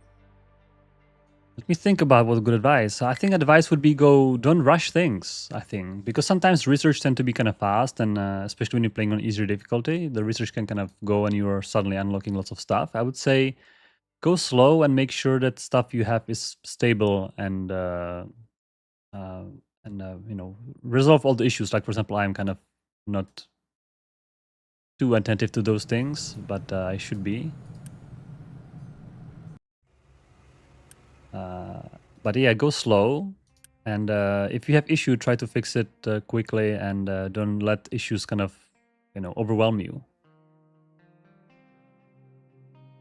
Let me think about what good advice. I think advice would be don't rush things, I think. Because sometimes research tend to be kind of fast, and especially when you're playing on easier difficulty, the research can kind of go and you're suddenly unlocking lots of stuff. I would say go slow and make sure that stuff you have is stable and resolve all the issues. Like, for example, I'm kind of not too attentive to those things, but I should be. But yeah, go slow, and if you have issue, try to fix it quickly, and don't let issues kind of overwhelm you.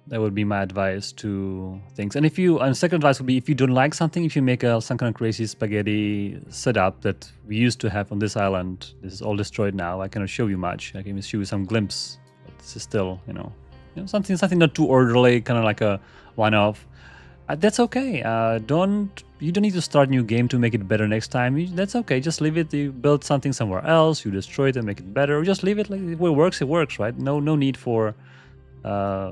That would be my advice to things. And second advice would be, if you don't like something, if you make some kind of crazy spaghetti setup that we used to have on this island, this is all destroyed now. I cannot show you much. I can show you some glimpse, but this is still, You know, something not too orderly, kind of like a one-off. That's okay. You don't need to start a new game to make it better next time. That's okay. Just leave it. You build something somewhere else. You destroy it and make it better. Or just leave it like it works. It works, right? No need for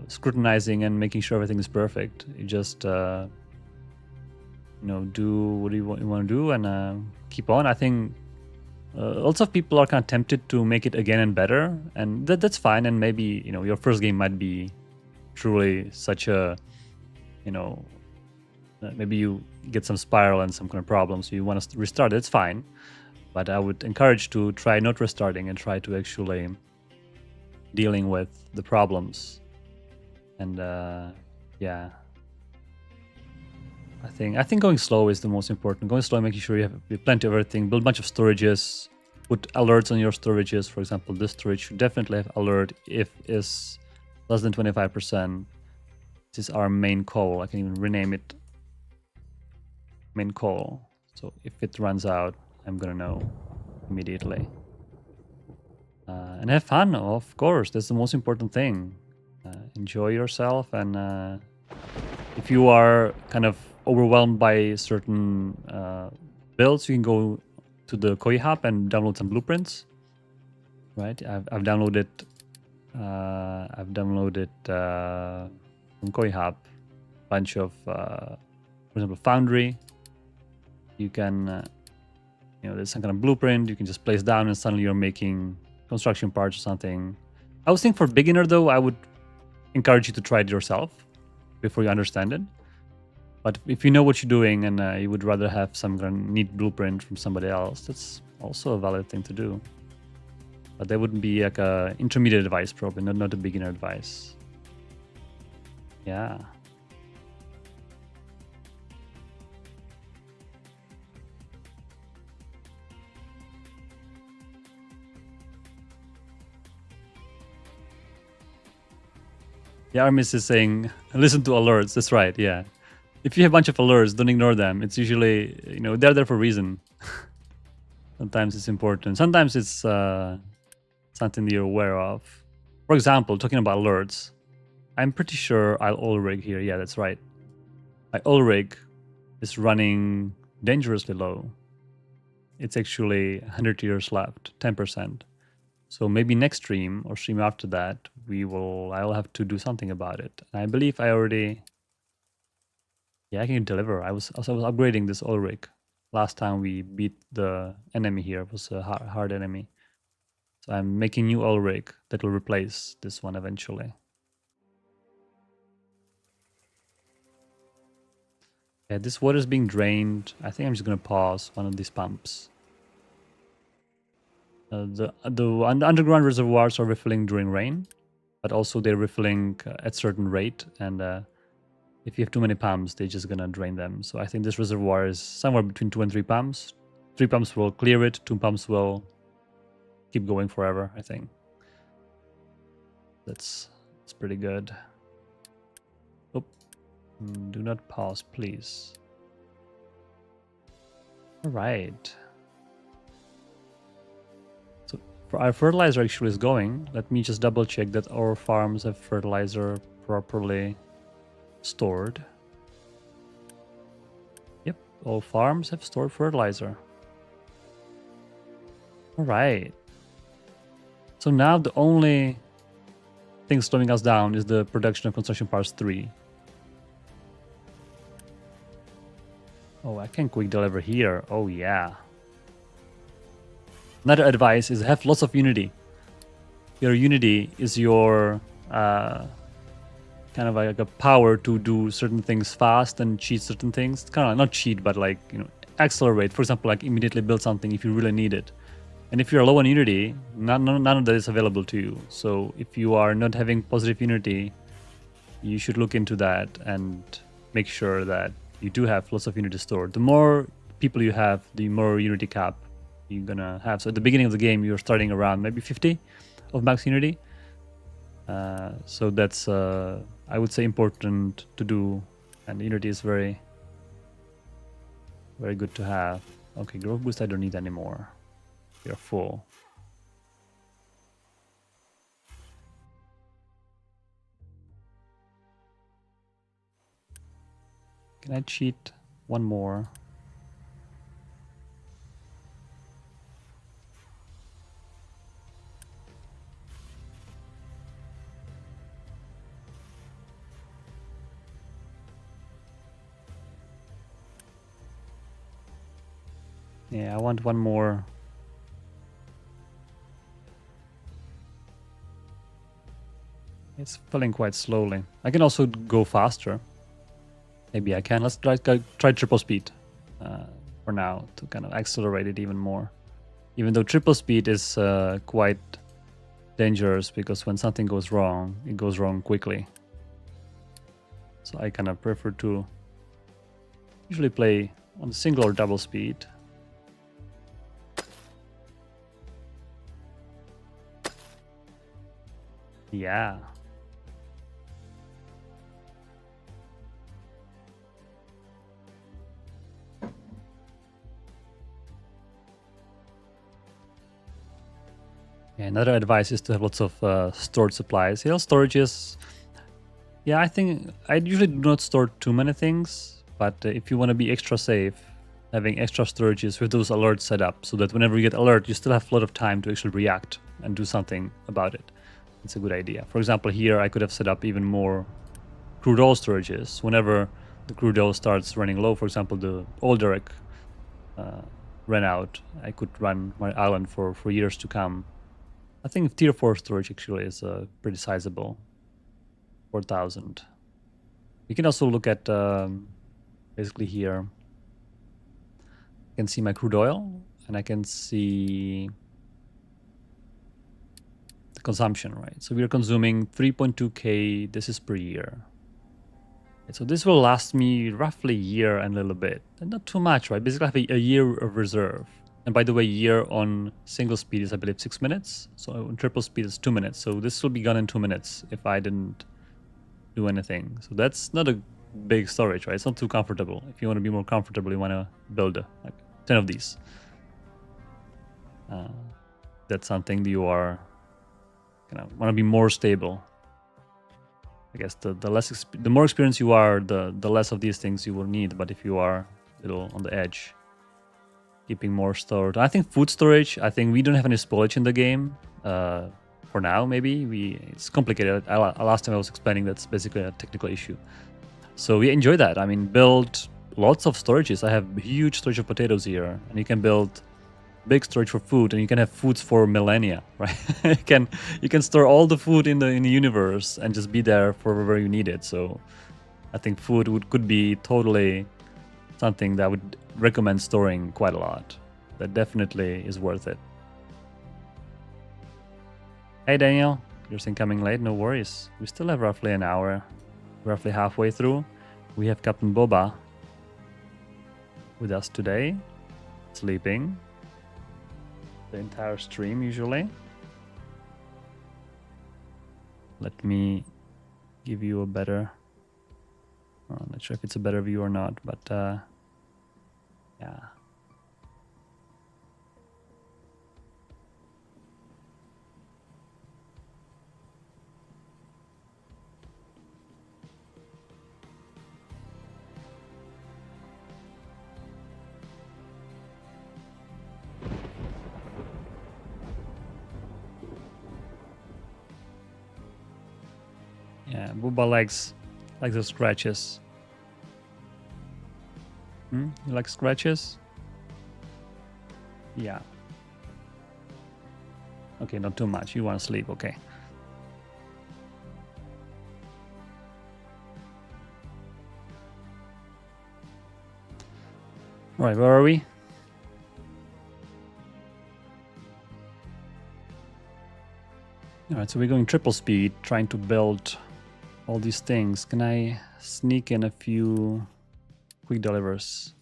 scrutinizing and making sure everything is perfect. You just do what you want to do and keep on. I think lots of people are kind of tempted to make it again and better, and that's fine. And maybe your first game might be truly such a maybe you get some spiral and some kind of problems, so you want to restart. It's fine, but I would encourage to try not restarting and try to actually dealing with the problems. And yeah, I think going slow is the most important. Going slow, making sure you have plenty of everything, build a bunch of storages, put alerts on your storages. For example, this storage should definitely have alert if is less than 25%. This is our main call. I can even rename it main call. So if it runs out, I'm gonna know immediately. And have fun, of course. That's the most important thing. Enjoy yourself, and if you are kind of overwhelmed by certain builds, you can go to the Koi Hub and download some blueprints. Right? I've downloaded from Koi Hub a bunch of, for example, Foundry. You can, there's some kind of blueprint you can just place down, and suddenly you're making construction parts or something. I was thinking for beginner though, I would encourage you to try it yourself before you understand it. But if you know what you're doing and you would rather have some kind of neat blueprint from somebody else, that's also a valid thing to do. But that wouldn't be like a intermediate advice, probably not a beginner advice. Yeah. Yeah, Armis is saying, listen to alerts. That's right, yeah. If you have a bunch of alerts, don't ignore them. It's usually, they're there for a reason. Sometimes it's important. Sometimes it's something that you're aware of. For example, talking about alerts, I'm pretty sure I'll oil rig here. Yeah, that's right. My oil rig is running dangerously low. It's actually 100 years left, 10%. So maybe next stream or stream after that, I'll have to do something about it. And I believe I already, yeah, I can deliver. I was upgrading this oil rig. Last time we beat the enemy here, it was a hard enemy. So I'm making new oil rig that will replace this one eventually. Yeah, this water is being drained. I think I'm just gonna pause one of these pumps. The underground reservoirs are refilling during rain, but also they're refilling at certain rate, and if you have too many pumps, they're just gonna drain them. So I think this reservoir is somewhere between 2 and 3 pumps. 3 pumps will clear it, 2 pumps will keep going forever, I think. That's pretty good. Oh, do not pause, please. All right. So for our fertilizer actually is going. Let me just double check that our farms have fertilizer properly stored. Yep, all farms have stored fertilizer. All right. So now the only thing slowing us down is the production of construction parts 3. Oh, I can quick deliver here. Oh yeah. Another advice is have lots of unity. Your unity is your kind of like a power to do certain things fast and cheat certain things. Kind of like, not cheat, but like, accelerate. For example, like immediately build something if you really need it. And if you're low on unity, none of that is available to you. So if you are not having positive unity, you should look into that and make sure that you do have lots of unity stored. The more people you have, the more unity cap you're gonna have. So at the beginning of the game, you're starting around maybe 50 of max unity. So that's, I would say, important to do. And unity is very, very good to have. Okay, growth boost I don't need anymore. You're full. Can I cheat one more? Yeah, I want one more. It's filling quite slowly. I can also go faster. Maybe I can. Let's try triple speed for now to kind of accelerate it even more. Even though triple speed is quite dangerous because when something goes wrong, it goes wrong quickly. So I kind of prefer to usually play on single or double speed. Yeah. Yeah, another advice is to have lots of stored supplies. Storage is... Yeah, I think I usually do not store too many things, but if you want to be extra safe, having extra storages with those alerts set up so that whenever you get alert, you still have a lot of time to actually react and do something about it. It's a good idea. For example, here I could have set up even more crude oil storages. Whenever the crude oil starts running low, for example, the oil derrick ran out, I could run my island for years to come. I think tier 4 storage actually is pretty sizable. 4,000. You can also look at basically here. I can see my crude oil and I can see the consumption, right? So we are consuming 3.2k. This is per year. So this will last me roughly a year and a little bit. And not too much, right? Basically I have a year of reserve. And by the way, year on single speed is I believe 6 minutes. So on triple speed is 2 minutes. So this will be gone in 2 minutes if I didn't do anything. So that's not a big storage, right? It's not too comfortable. If you want to be more comfortable, you want to build like 10 of these. That's something that you are kind of want to be more stable. I guess the more experienced you are, the less of these things you will need. But if you are a little on the edge, keeping more stored. I think food storage. I think we don't have any spoilage in the game. For now, maybe it's complicated. Last time I was explaining that's basically a technical issue. So we enjoy that. I mean, build lots of storages. I have huge storage of potatoes here, and you can build big storage for food, and you can have foods for millennia, right? you can store all the food in the universe and just be there for wherever you need it. So I think food could be totally something that I would recommend storing quite a lot. That definitely is worth it. Hey Daniel, you're saying coming late, no worries. We still have roughly an hour, roughly halfway through. We have Captain Boba with us today, sleeping the entire stream usually. Let me give you a better, I'm not sure if it's a better view or not, but yeah. Yeah, Booba likes the scratches. You like scratches? Yeah. Okay, not too much. You want to sleep, okay. All right, where are we? All right, so we're going triple speed, trying to build all these things. Can I sneak in a few quick delivers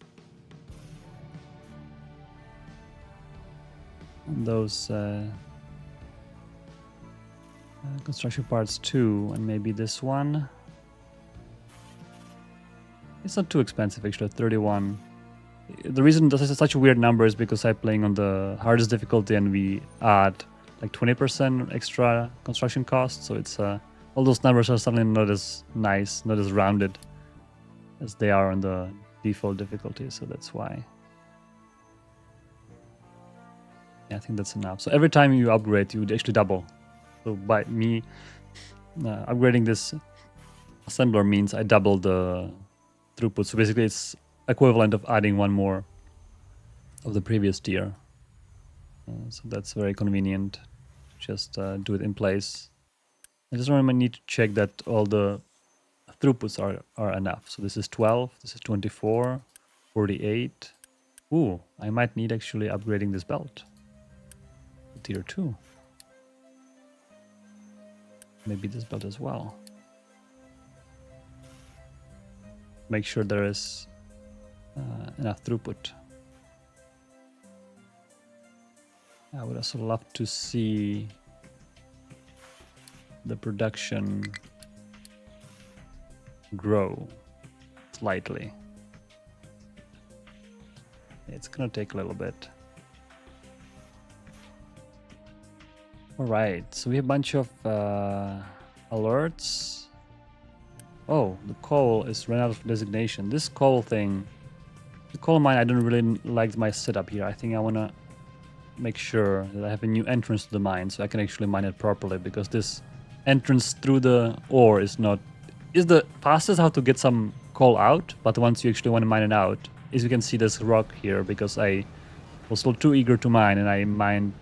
on those construction parts too, and maybe this one? It's not too expensive actually, 31. The reason this is such a weird number is because I'm playing on the hardest difficulty and we add like 20% extra construction cost, so it's all those numbers are suddenly not as nice, not as rounded as they are on the default difficulty, so that's why. Yeah, I think that's enough. So every time you upgrade, you would actually double. So by me upgrading this assembler means I double the throughput. So basically it's equivalent of adding one more of the previous tier. So that's very convenient. Just do it in place. I just remember I need to check that all the throughputs are enough. So this is 12, this is 24, 48. Ooh, I might need actually upgrading this belt. Tier 2. Maybe this belt as well. Make sure there is enough throughput. I would also love to see the production grow slightly. It's gonna take a little bit. All right, so we have a bunch of alerts. Oh, the coal is run out of designation. This coal thing, the coal mine, I don't really like my setup here. I think I wanna make sure that I have a new entrance to the mine so I can actually mine it properly, because this entrance through the ore is the fastest how to get some coal out, but once you actually want to mine it out, as you can see this rock here, because I was still too eager to mine and I mined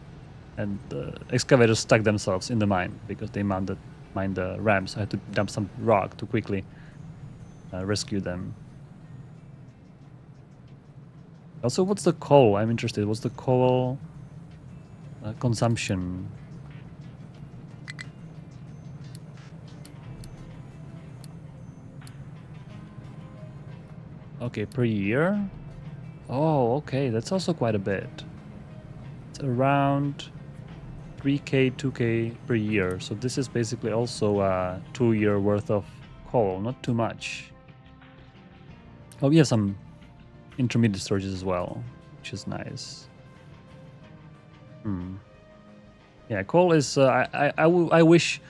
and the excavators stuck themselves in the mine because they mined the ramps. So I had to dump some rock to quickly rescue them. Also, what's the coal? I'm interested. What's the coal consumption? Okay, per year? Oh, okay, that's also quite a bit. It's around 3k, 2k per year. So this is basically also a 2-year worth of coal, not too much. Oh, we have some intermediate storages as well, which is nice. Yeah, coal is, I wish,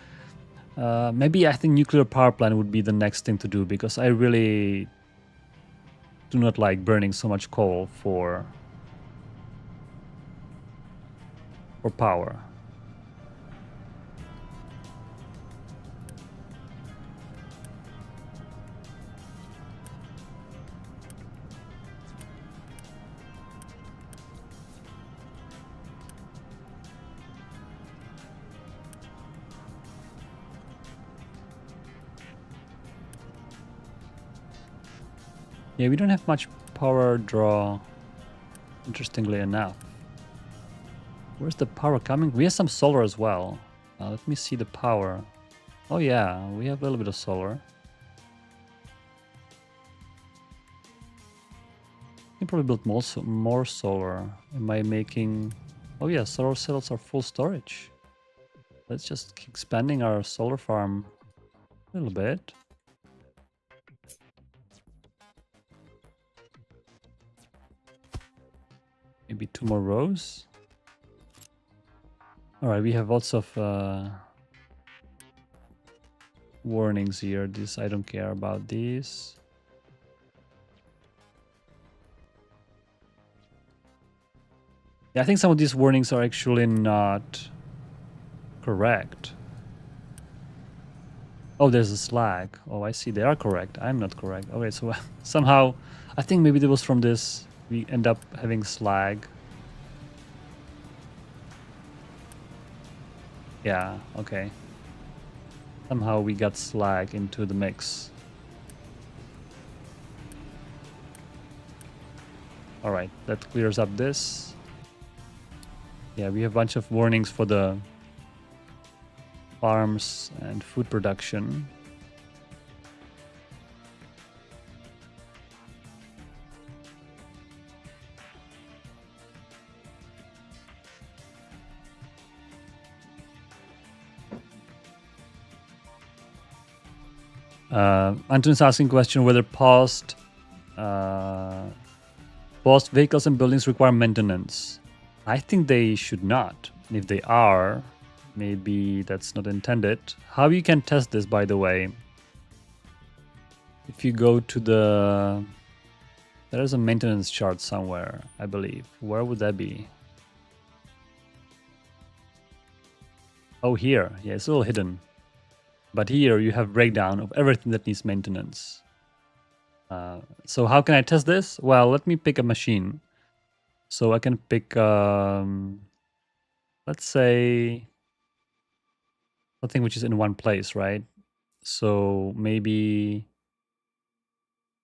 maybe I think nuclear power plant would be the next thing to do, because I really do not like burning so much coal for power. Yeah, we don't have much power draw, interestingly enough. Where's the power coming? We have some solar as well. Let me see the power. Oh yeah, we have a little bit of solar. I can probably build more solar. Am I making... Oh yeah, solar cells are full storage. Let's just keep expanding our solar farm a little bit. Maybe 2 more rows. All right, we have lots of warnings here. This, I don't care about these. Yeah, I think some of these warnings are actually not correct. Oh, there's a slag. Oh, I see. They are correct. I'm not correct. Okay, so somehow, I think maybe it was from this. We end up having slag. Yeah, okay. Somehow we got slag into the mix. Alright, that clears up this. Yeah, we have a bunch of warnings for the farms and food production. Anton's asking question whether paused vehicles and buildings require maintenance. I think they should not. And if they are, maybe that's not intended. How you can test this, by the way? If you go to the... There's a maintenance chart somewhere, I believe. Where would that be? Oh, here. Yeah, it's a little hidden. But here you have breakdown of everything that needs maintenance. So how can I test this? Well, let me pick a machine. So I can pick, let's say, something which is in one place, right? So maybe,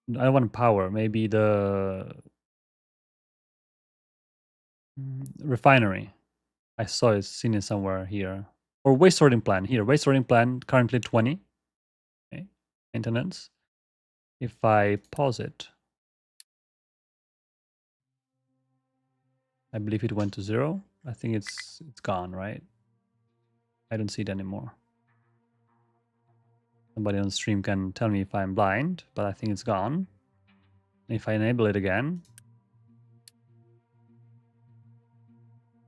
I don't want power. Maybe the refinery. I saw it, seen it somewhere here. Or waste sorting plant. Here, waste sorting plant, currently 20. Okay, maintenance. If I pause it, I believe it went to 0. I think it's gone, right? I don't see it anymore. Somebody on the stream can tell me if I'm blind, but I think it's gone. If I enable it again,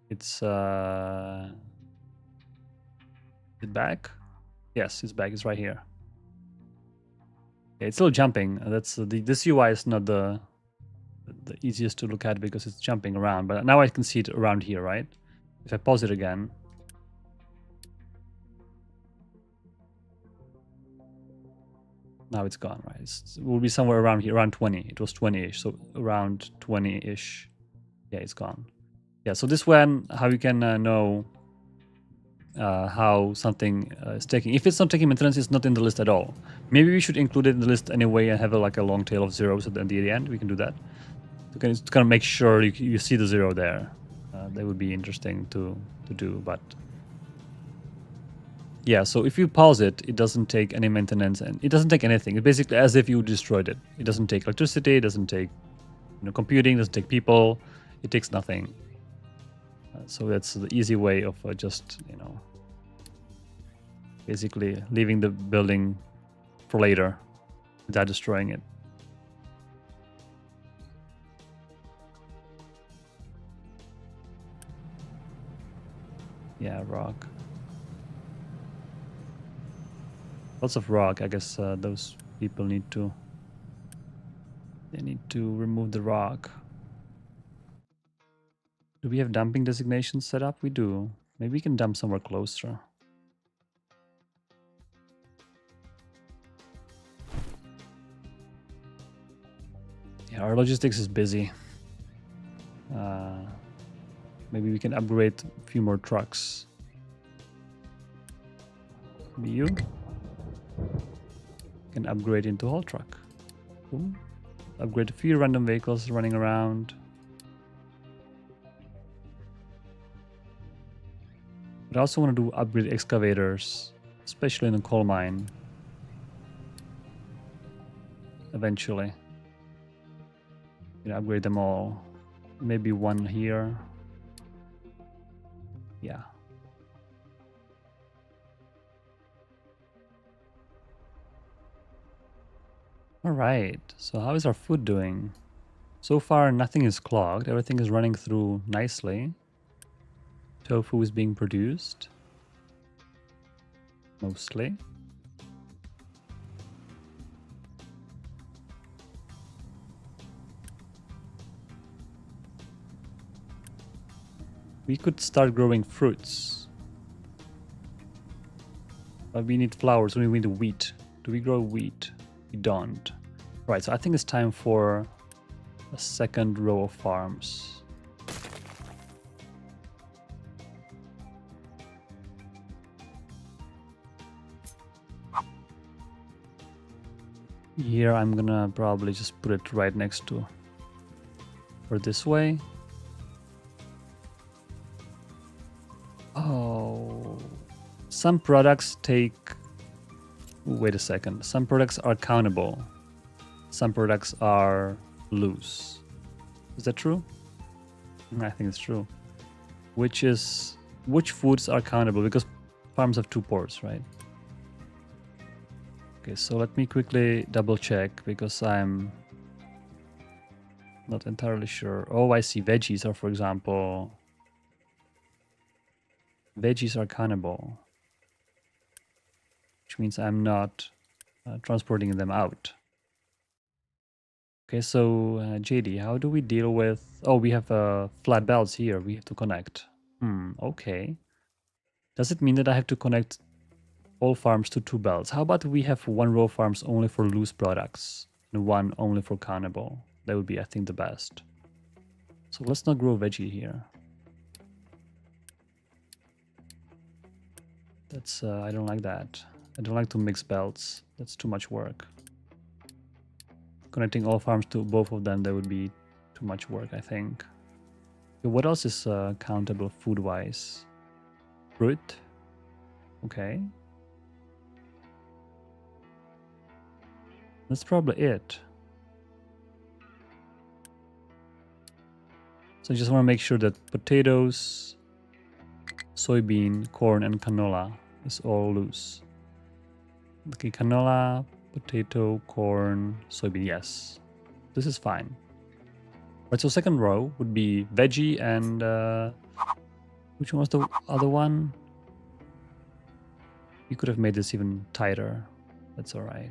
it's is it back? Yes, it's back. It's right here. Okay, it's still jumping. That's this UI is not the easiest to look at because it's jumping around. But now I can see it around here, right? If I pause it again, now it's gone, right? It will be somewhere around here, around 20. It was 20-ish, so around 20-ish. Yeah, it's gone. Yeah, so this one, how you can know how something is taking. If it's not taking maintenance, it's not in the list at all. Maybe we should include it in the list anyway and have like a long tail of zeros at the end. We can do that. To kind of make sure you see the 0 there. That would be interesting to do, but yeah, so if you pause it, it doesn't take any maintenance and it doesn't take anything. It's basically as if you destroyed it. It doesn't take electricity, it doesn't take computing, doesn't take people, it takes nothing. So that's the easy way of just, basically leaving the building for later without destroying it. Yeah, rock. Lots of rock. I guess those people need to... They need to remove the rock. Do we have dumping designations set up? We do. Maybe we can dump somewhere closer. Yeah, our logistics is busy. Maybe we can upgrade a few more trucks. Maybe you can upgrade into haul truck. Boom. Upgrade a few random vehicles running around. But I also want to do upgrade excavators, especially in the coal mine. Eventually. Upgrade them all. Maybe one here. Yeah. All right. So how is our food doing? So far, nothing is clogged. Everything is running through nicely. Tofu is being produced. Mostly. We could start growing fruits. But we need flowers, so we need wheat. Do we grow wheat? We don't. Right, so I think it's time for a second row of farms. Here I'm gonna probably just put it right next to, or this way. Oh, some products take... Wait a second. Some products are countable. Some products are loose. Is that true? I think it's true. Which foods are countable? Because farms have 2 ports, right? Okay, so let me quickly double check because I'm not entirely sure. Oh, I see. Veggies are, for example... Veggies are countable, which means I'm not transporting them out. Okay, so JD, how do we deal with... Oh, we have flat belts here we have to connect. Okay. Does it mean that I have to connect all farms to 2 belts? How about we have 1 row farms only for loose products and 1 only for carnival? That would be, I think, the best. So let's not grow veggie here. That's I don't like that. I don't like to mix belts. That's too much work. Connecting all farms to both of them, that would be too much work, I think. Okay, what else is countable food-wise? Fruit. Okay. That's probably it. So I just want to make sure that potatoes, soybean, corn, and canola is all loose. Okay, canola, potato, corn, soybean, yes. This is fine. Right, so second row would be veggie and... which one was the other one? You could have made this even tighter. That's all right.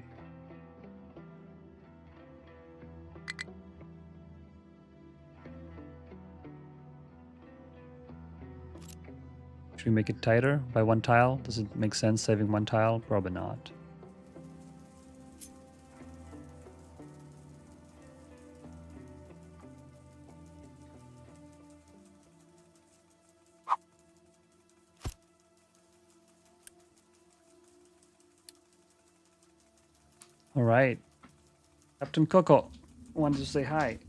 Should we make it tighter by 1 tile? Does it make sense saving 1 tile? Probably not. All right. Captain Coco wanted to say hi.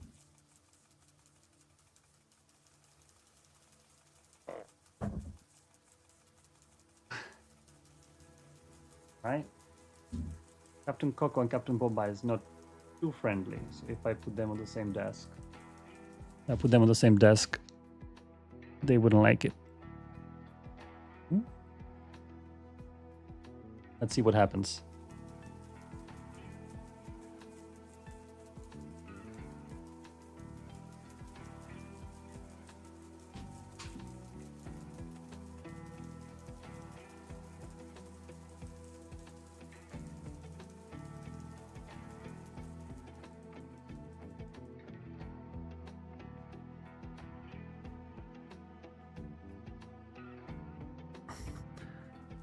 Right? Captain Coco and Captain Boba is not too friendly. So if I put them on the same desk, they wouldn't like it. Let's see what happens.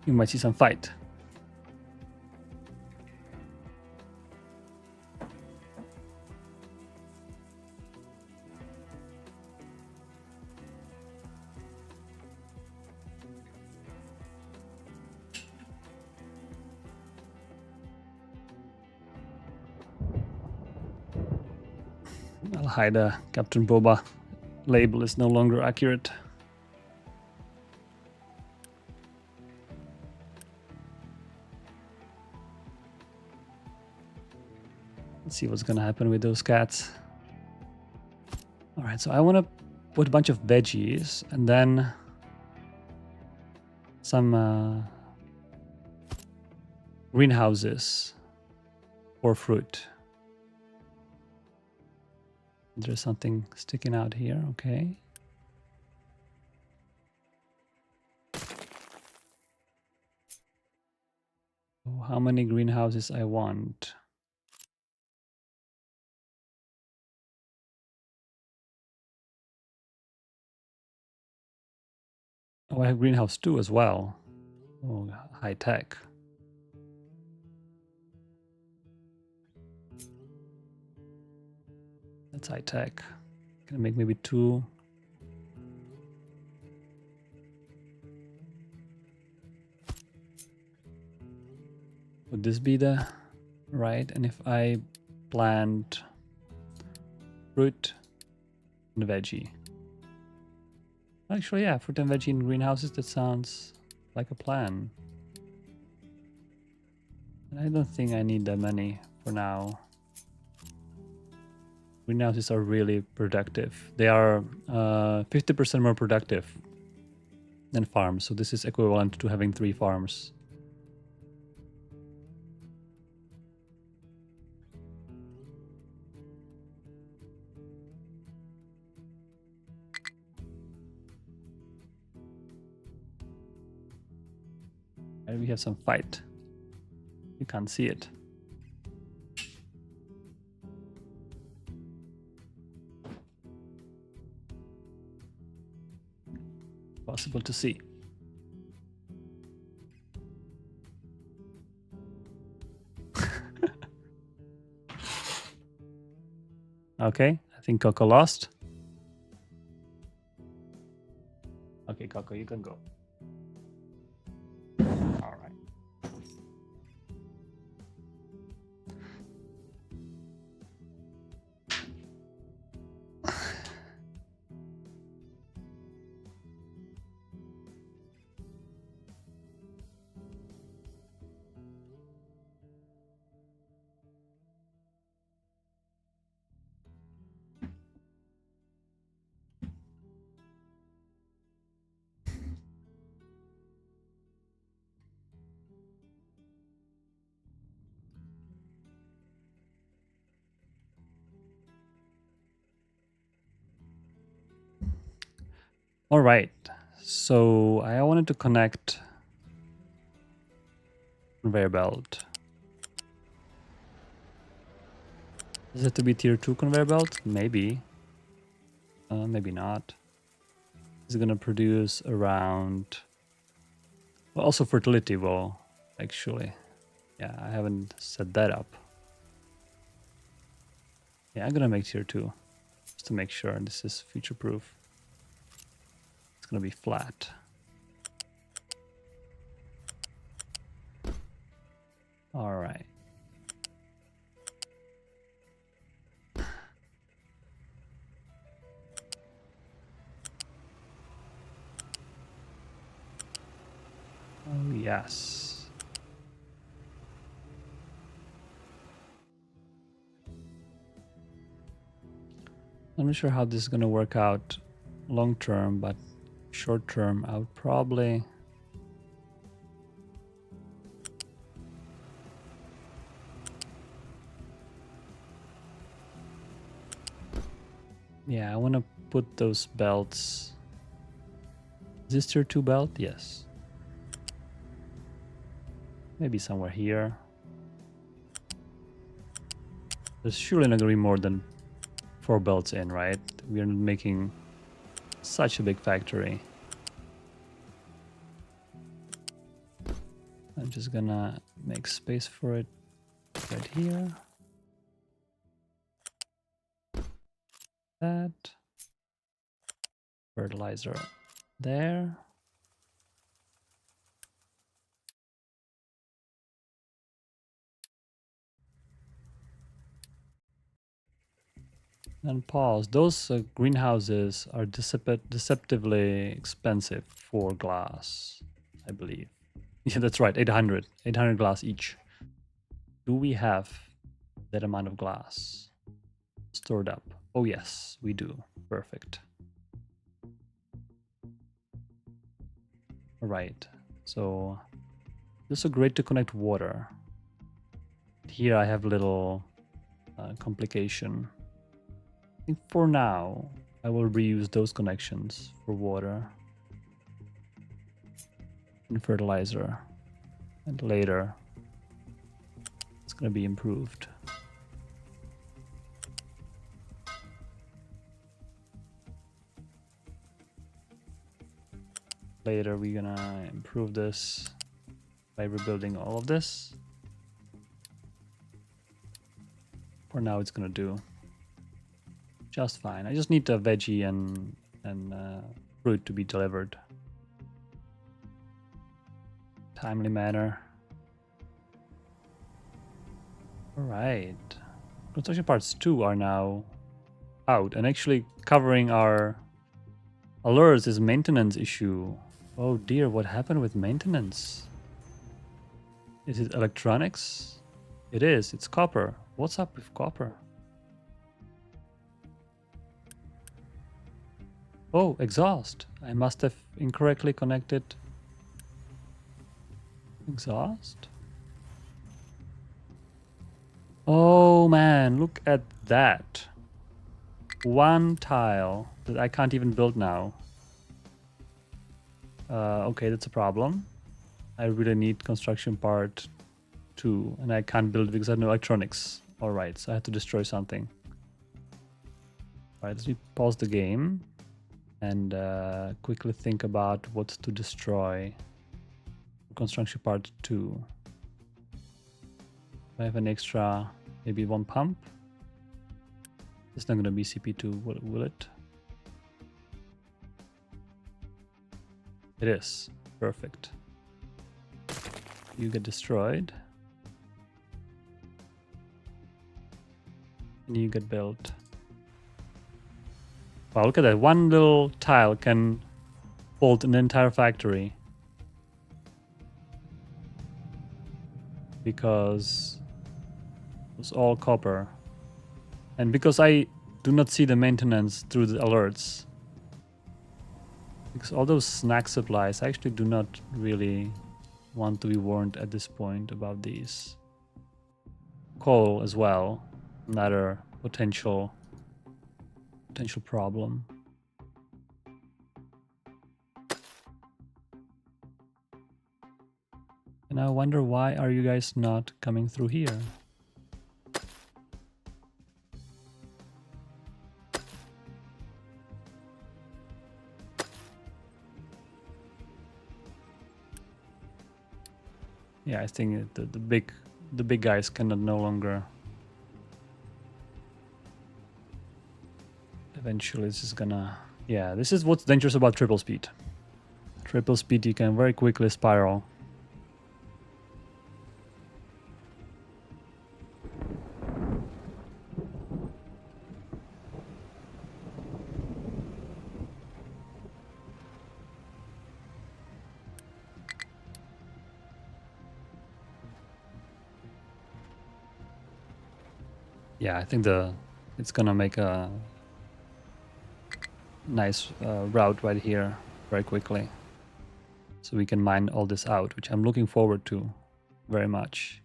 You might see some fight. I'll hide Captain Boba. Label is no longer accurate. Let's see what's gonna happen with those cats. All right, so I want to put a bunch of veggies and then some greenhouses for fruit. There's something sticking out here, okay. So how many greenhouses I want? Oh, I have greenhouse 2 as well. Oh, high tech. That's high tech. Gonna make maybe 2. Would this be the right? And if I plant fruit and veggie. Actually, yeah, fruit and veggie in greenhouses, that sounds like a plan. And I don't think I need that many for now. Greenhouses are really productive. They are 50% more productive than farms. So this is equivalent to having 3 farms. And we have some fight. You can't see it. possible to see. Okay, I think Coco lost. Okay, Coco, you can go. All right. All right. So I wanted to connect conveyor belt. Does it have to be tier 2 conveyor belt? Maybe. Maybe not. It's gonna produce around. Well, also fertility will actually. Yeah, I haven't set that up. Yeah, I'm gonna make tier 2 just to make sure this is future proof. It's gonna be flat. All right. Oh, yes. I'm not sure how this is going to work out long term, but short term, I would probably. Yeah, I want to put those belts. Is this tier 2 belt? Yes. Maybe somewhere here. There's surely not going to be more than 4 belts in, right? We are not making such a big factory. I'm just gonna make space for it right here. That. Fertilizer there. And pause. Those greenhouses are deceptively expensive for glass, I believe. Yeah, that's right. 800. 800 glass each. Do we have that amount of glass stored up? Oh, yes, we do. Perfect. All right. So this is great to connect water. Here I have a little complication. I think for now, I will reuse those connections for water and fertilizer. And later, it's going to be improved. Later, we're going to improve this by rebuilding all of this. For now, it's going to do just fine. I just need the veggie and fruit to be delivered. Timely manner. All right. Construction parts 2 are now out and actually covering our alerts is maintenance issue. Oh dear, what happened with maintenance? Is it electronics? It is, it's copper. What's up with copper? Oh, exhaust. I must have incorrectly connected exhaust. Oh man, look at that. One tile that I can't even build now. Okay, that's a problem. I really need construction part 2 and I can't build because I have no electronics. Alright, so I have to destroy something. Alright, let me pause the game. and quickly think about what to destroy. Construction part 2. I have an extra, maybe 1 pump. It's not going to be CP2, will it? It is. Perfect. You get destroyed. And you get built. Wow, look at that. One little tile can fold an entire factory. Because it was all copper. And because I do not see the maintenance through the alerts. Because all those snack supplies, I actually do not really want to be warned at this point about these. Coal as well, another potential problem. And I wonder, why are you guys not coming through here? Yeah, I think the big guys cannot no longer. Eventually, this is gonna. Yeah, this is what's dangerous about triple speed. Triple speed, you can very quickly spiral. Yeah, I think it's gonna make a nice route right here very quickly. So we can mine all this out, which I'm looking forward to very much.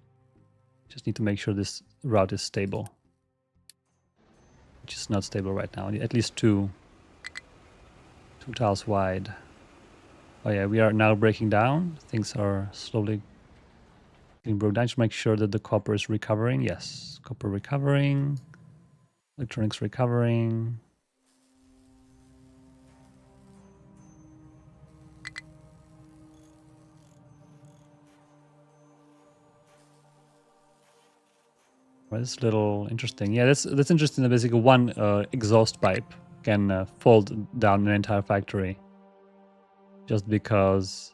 Just need to make sure this route is stable. Which is not stable right now. At least two tiles wide. Oh yeah, we are now breaking down. Things are slowly getting broken down. Just make sure that the copper is recovering. Yes, copper recovering. Electronics recovering. Well, that's a little interesting. Yeah, that's interesting. That basically one exhaust pipe can fold down an entire factory, just because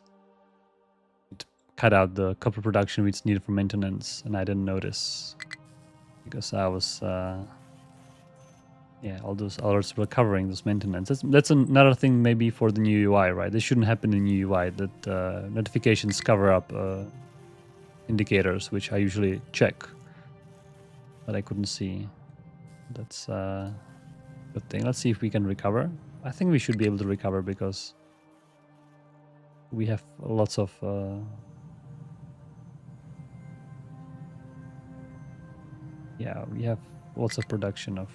it cut out the copper production which is needed for maintenance, and I didn't notice because I was yeah, all those alerts were covering those maintenance. That's another thing maybe for the new UI, right? This shouldn't happen in new UI, that notifications cover up indicators, which I usually check, but I couldn't see. That's a good thing. Let's see if we can recover. I think we should be able to recover because we have lots of yeah, we have lots of production of.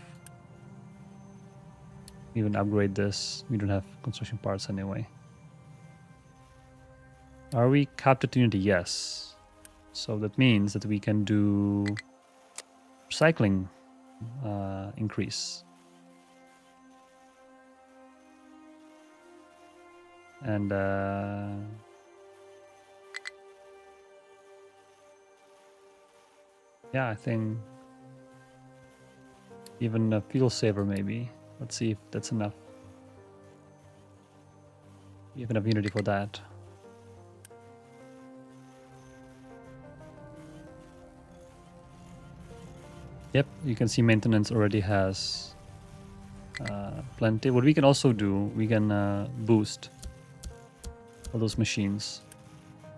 Even upgrade this. We don't have construction parts anyway. Are we capped at unity? Yes. So that means that we can do recycling increase. And yeah, I think even a fuel saver maybe. Let's see if that's enough. We have enough unity for that. Yep, you can see maintenance already has plenty. What we can also do, we can boost all those machines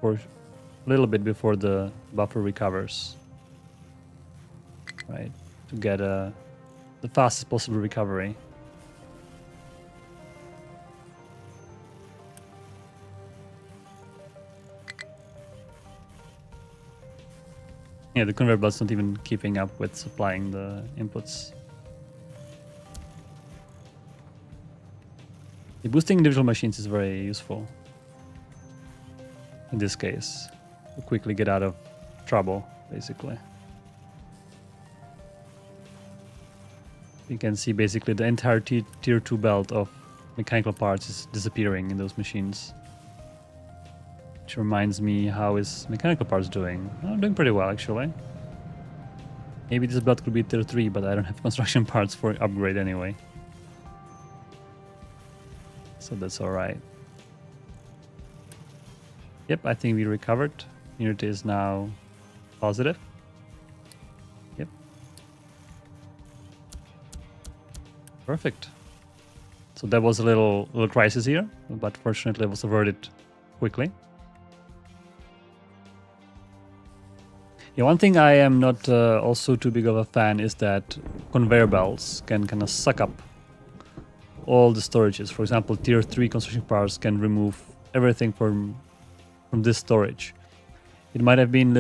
for a little bit before the buffer recovers. Right, to get the fastest possible recovery. Yeah, the conveyor belt's not even keeping up with supplying the inputs. The boosting individual machines is very useful. In this case, to quickly get out of trouble, basically. You can see basically the entire tier 2 belt of mechanical parts is disappearing in those machines. Which reminds me, how is mechanical parts doing? Oh, doing pretty well, actually. Maybe this belt could be tier 3, but I don't have construction parts for upgrade anyway. So that's alright. Yep, I think we recovered. Unity is now positive. Yep. Perfect. So that was a little crisis here, but fortunately it was averted quickly. Yeah, one thing I am not also too big of a fan is that conveyor belts can kind of suck up all the storages. For example, tier 3 construction parts can remove everything from this storage. It might have been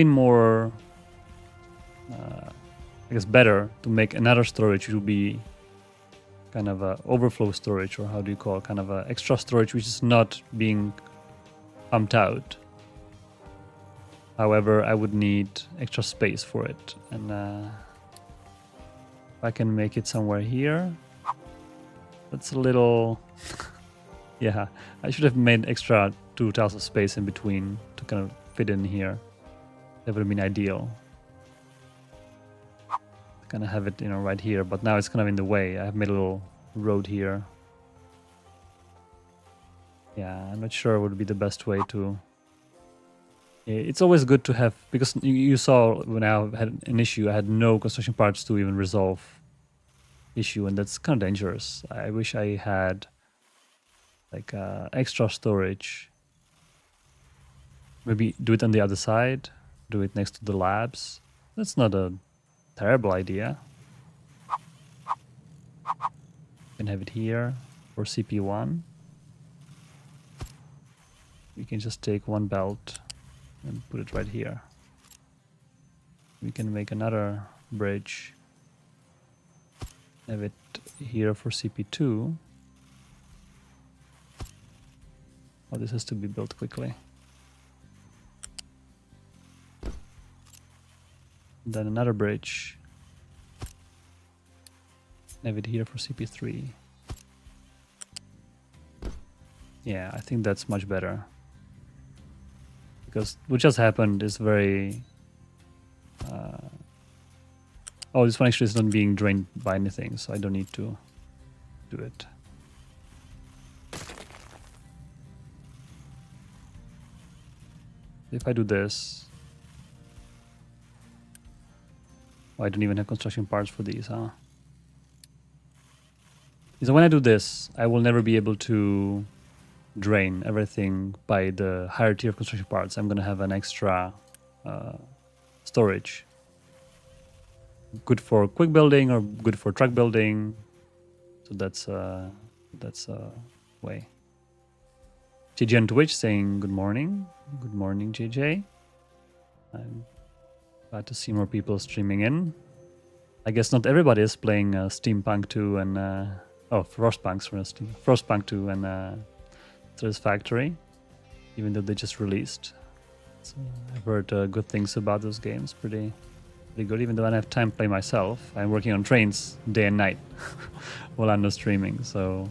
more, I guess, better to make another storage which would be kind of a overflow storage, or how do you call it, kind of a extra storage which is not being pumped out. However, I would need extra space for it, and if I can make it somewhere here, that's a little yeah, I should have made extra 2 tiles of space in between to kind of fit in here. That would have been ideal. Kind of have it, right here, but now it's kind of in the way. I have made a little road here. Yeah, I'm not sure what would be the best way to... It's always good to have, because you saw when I had an issue, I had no construction parts to even resolve issue, and that's kind of dangerous. I wish I had like extra storage. Maybe do it on the other side, do it next to the labs. That's not a terrible idea. You can have it here for CP1. We can just take one belt and put it right here. We can make another bridge. Have it here for CP2. Oh, this has to be built quickly. Then another bridge. Have it here for CP3. Yeah, I think that's much better. Because what just happened is very... oh, this one actually is not being drained by anything, so I don't need to do it. If I do this... Oh, I don't even have construction parts for these, huh? So when I do this, I will never be able to drain everything by the higher tier of construction parts. I'm gonna have an extra storage. Good for quick building or good for truck building. So that's a way. JJ on Twitch saying good morning. Good morning, JJ. I'm glad to see more people streaming in. I guess not everybody is playing Steampunk 2 and Frostpunk 2 and Factory, even though they just released. So I've heard good things about those games. Pretty good. Even though I don't have time to play myself, I'm working on trains day and night while I'm not streaming. So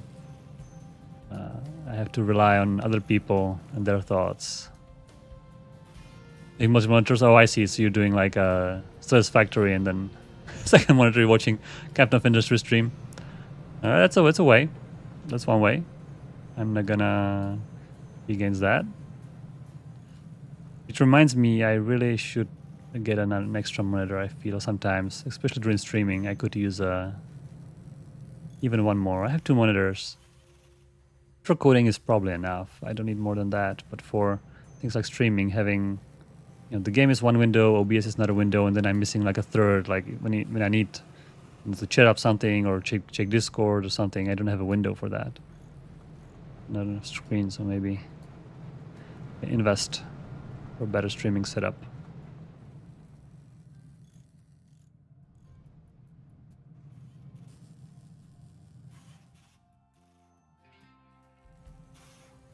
I have to rely on other people and their thoughts. Multi monitors. Oh, I see. So you're doing like a Factory and then second monitor you're watching Captain of Industry stream. That's a way. That's one way. I'm not gonna be against that. It reminds me, I really should get an extra monitor. I feel sometimes, especially during streaming, I could use even one more. I have 2 monitors. For coding is probably enough. I don't need more than that. But for things like streaming, having, the game is one window, OBS is another window, and then I'm missing like a third. Like when I need to chat up something or check Discord or something, I don't have a window for that. Not enough screen, so maybe invest for a better streaming setup.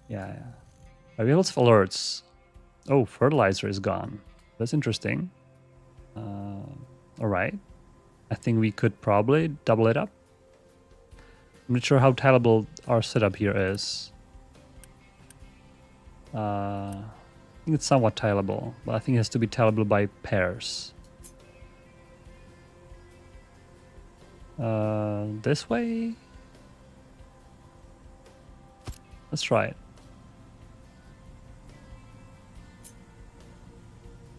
Yeah. We have lots of alerts. Oh, fertilizer is gone. That's interesting. All right. I think we could probably double it up. I'm not sure how tileable our setup here is. I think it's somewhat tileable, but I think it has to be tileable by pairs. This way? Let's try it.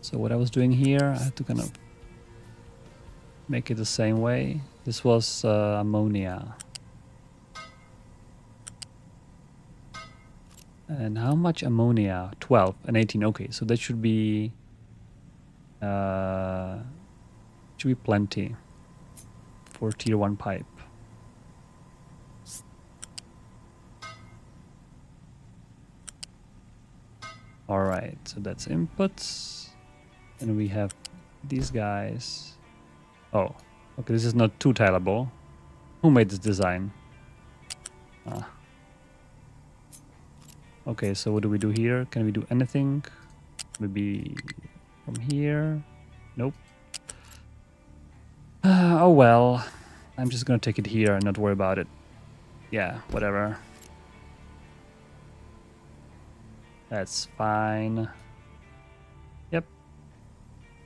So what I was doing here, I had to kind of make it the same way. This was ammonia. And how much ammonia? 12 and 18. Okay, so that should be plenty for tier 1 pipe. All right, so that's inputs. And we have these guys. Oh, okay, this is not too tileable. Who made this design? Ah. Okay, so what do we do here? Can we do anything? Maybe from here? Nope. Oh well, I'm just gonna take it here and not worry about it. Yeah, whatever. That's fine. Yep.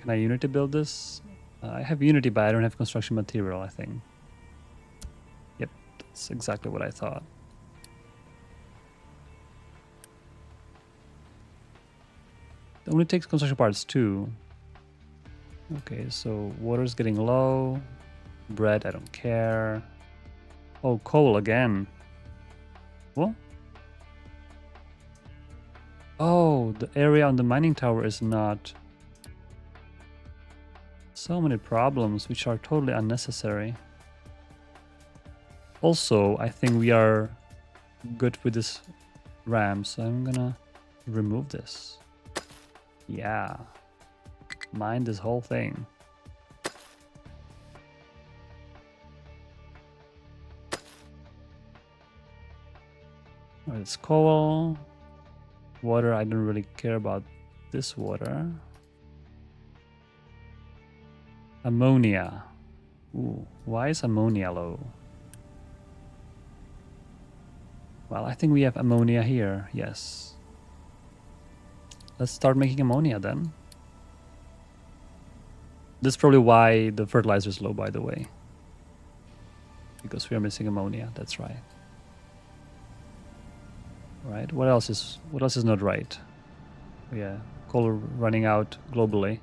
Can I Unity build this? I have Unity, but I don't have construction material, I think. Yep, that's exactly what I thought. It only takes construction parts too. Okay, so water's getting low. Bread, I don't care. Oh, coal again. What? Oh, the area on the mining tower is not. So many problems which are totally unnecessary. Also, I think we are good with this RAM, so I'm gonna remove this. Yeah. Mine this whole thing. Alright, it's coal. Water, I don't really care about this water. Ammonia. Ooh, why is ammonia low? Well, I think we have ammonia here, yes. Let's start making ammonia then. This is probably why the fertilizer is low, by the way. Because we are missing ammonia, that's right. Right, what else is not right? Yeah, coal running out globally.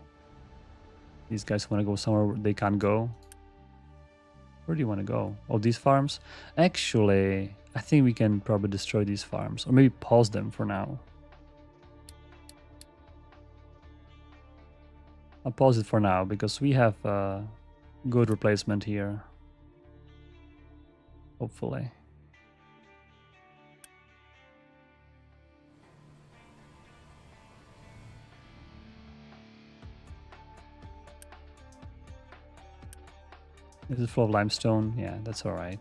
These guys want to go somewhere where they can't go. Where do you want to go? Oh, these farms? Actually, I think we can probably destroy these farms. Or maybe pause them for now. I'll pause it for now because we have a good replacement here. Hopefully. This is full of limestone. Yeah, that's alright.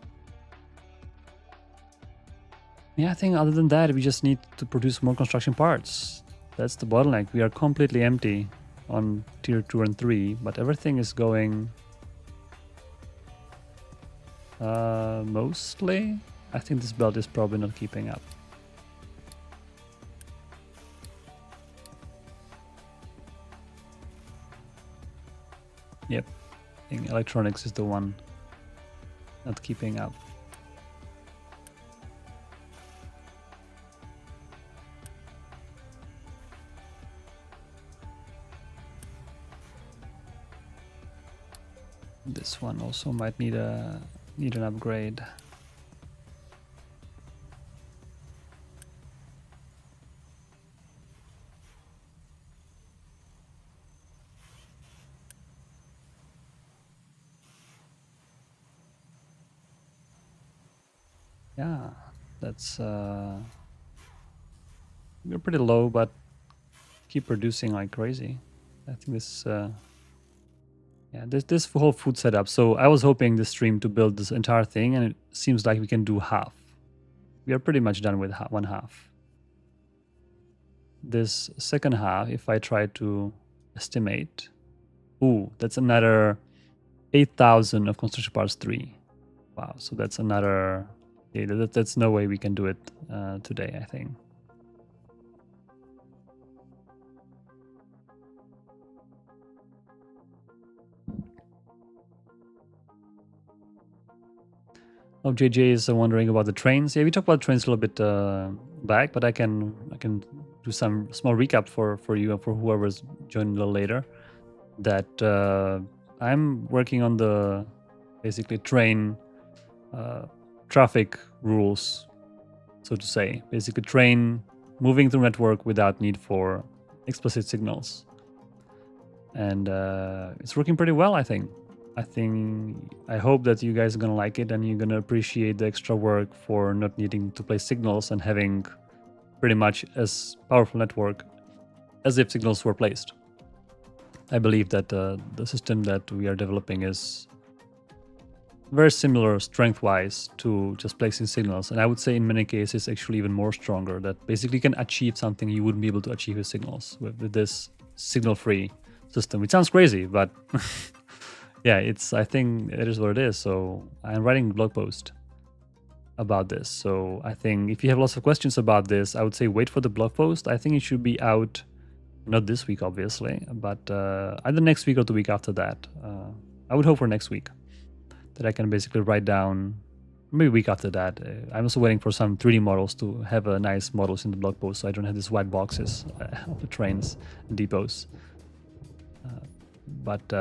Yeah, I think other than that, we just need to produce more construction parts. That's the bottleneck. We are completely empty on tier 2 and 3, but everything is going mostly. I think this belt is probably not keeping up. Yep, I think electronics is the one not keeping up. This one also might need an upgrade. Yeah, that's we're pretty low, but keep producing like crazy. I think this yeah, this whole food setup. So I was hoping this stream to build this entire thing, and it seems like we can do half. We are pretty much done with one half. This second half, if I try to estimate, ooh, that's another 8,000 of construction parts 3. Wow, so that's another Yeah, that's no way we can do it today, I think. Oh, JJ is wondering about the trains. Yeah, we talked about trains a little bit back, but I can do some small recap for you and for whoever's joining a little later. That I'm working on the basically train traffic rules, so to say. Basically, train moving through network without need for explicit signals, and it's working pretty well, I think. I hope that you guys are gonna like it and you're gonna appreciate the extra work for not needing to place signals and having pretty much as powerful network as if signals were placed. I believe that the system that we are developing is very similar strength-wise to just placing signals, and I would say in many cases actually even more stronger, that basically can achieve something you wouldn't be able to achieve with signals with this signal-free system. It sounds crazy, but yeah, I think it is what it is. So I'm writing a blog post about this. So I think if you have lots of questions about this, I would say wait for the blog post. I think it should be out, not this week, obviously, but either next week or the week after that. I would hope for next week that I can basically write down, maybe a week after that. I'm also waiting for some 3D models to have nice models in the blog post, so I don't have these white boxes of the trains and depots. But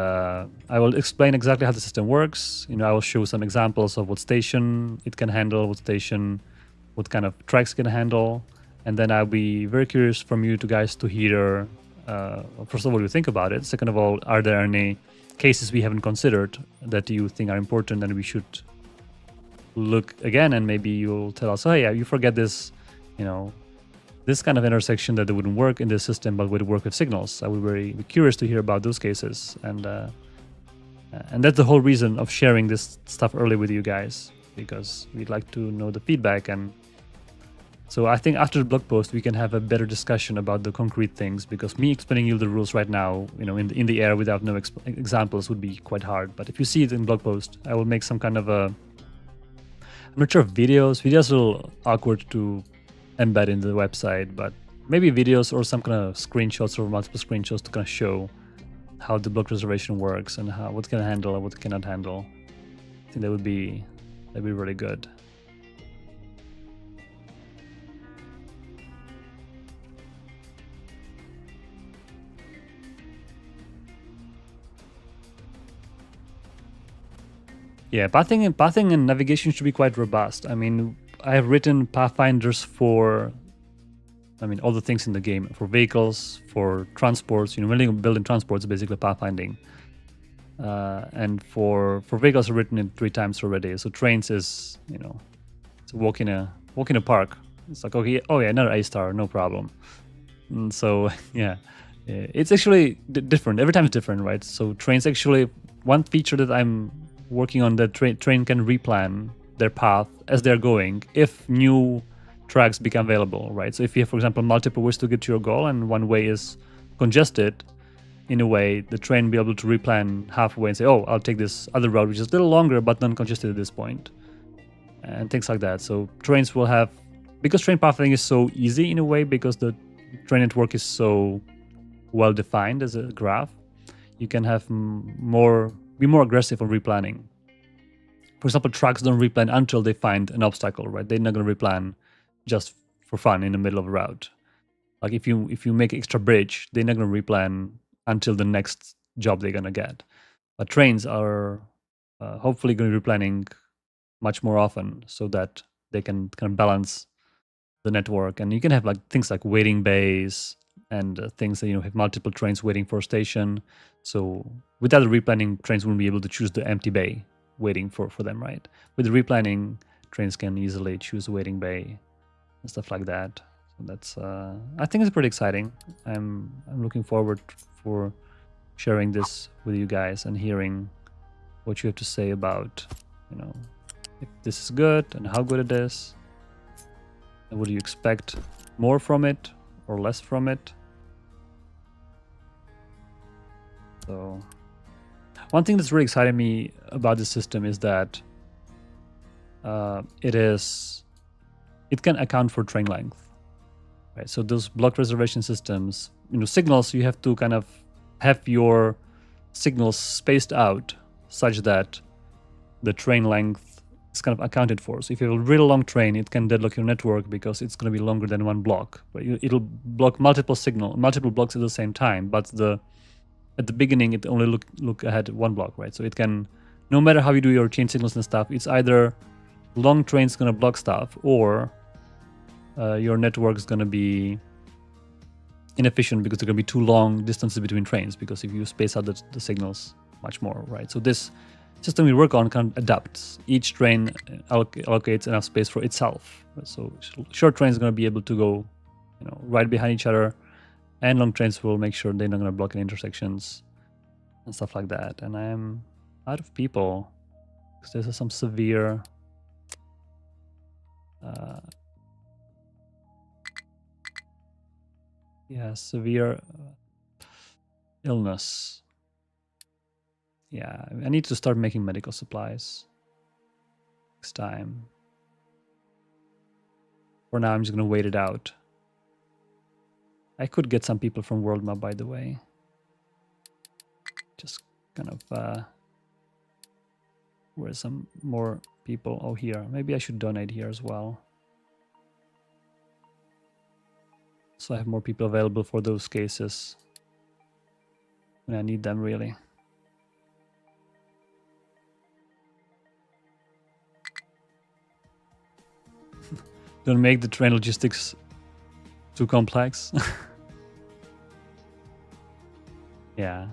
I will explain exactly how the system works. I will show some examples of what station it can handle, what kind of tracks it can handle, and then I'll be very curious from you guys to hear, first of all, what you think about it. Second of all, are there any cases we haven't considered that you think are important and we should look again? And maybe you'll tell us, oh yeah, you forget this, this kind of intersection that wouldn't work in this system, but would work with signals. I would be very curious to hear about those cases, and that's the whole reason of sharing this stuff early with you guys, because we'd like to know the feedback. And so I think after the blog post we can have a better discussion about the concrete things, because me explaining you the rules right now, in the air without no examples would be quite hard. But if you see it in blog post, I will make some kind of I'm not sure if videos are a little awkward to embed in the website, but maybe videos or some kind of screenshots or multiple screenshots to kind of show how the block reservation works and what it can handle and what it cannot handle. I think that'd be really good. Yeah, pathing and navigation should be quite robust. I mean, I have written pathfinders for, all the things in the game, for vehicles, for transports. Building transports is basically pathfinding. And for vehicles, I've written it 3 times already. So trains is, it's a walk in a park. It's like, okay, oh yeah, another A-star, no problem. And so yeah, it's actually different. Every time it's different, right? So trains actually, one feature that I'm working on, that train can replan their path as they're going if new tracks become available, right? So if you have, for example, multiple ways to get to your goal and one way is congested, in a way, the train will be able to replan halfway and say, oh, I'll take this other route, which is a little longer but non-congested at this point, and things like that. So trains will have, because train pathing is so easy in a way, because the train network is so well defined as a graph, you can have be more aggressive on replanning. For example, trucks don't replan until they find an obstacle, right? They're not going to replan just for fun in the middle of a route. Like if you make extra bridge, they're not going to replan until the next job they're going to get. But trains are hopefully going to be replanning much more often, so that they can kind of balance the network. And you can have like things like waiting bays and things that have multiple trains waiting for a station. So without the replanning, trains wouldn't be able to choose the empty bay waiting for them, right? With the replanning, trains can easily choose a waiting bay and stuff like that. So that's I think it's pretty exciting. I'm looking forward for sharing this with you guys and hearing what you have to say about, if this is good and how good it is, and would you expect more from it or less from it. So one thing that's really excited me about this system is that it can account for train length, right? So those block reservation systems, signals, you have to kind of have your signals spaced out such that the train length is kind of accounted for. So if you have a really long train, it can deadlock your network because it's going to be longer than one block. But it'll block multiple blocks at the same time. But at the beginning, it only look ahead one block, right? So it can, no matter how you do your chain signals and stuff, it's either long train's going to block stuff or your network is going to be inefficient because there are going to be too long distances between trains, because if you space out the signals much more, right? So this system we work on kind of adapts. Each train allocates enough space for itself. So short trains are going to be able to go, right behind each other, and long trains will make sure they're not going to block any intersections and stuff like that. And I'm out of people because there's some severe severe illness. Yeah, I need to start making medical supplies next time. For now, I'm just going to wait it out. I could get some people from World Map, by the way. Just kind of... where's some more people? Oh, here. Maybe I should donate here as well. So I have more people available for those cases when I need them, really. Don't make the train logistics too complex. Yeah.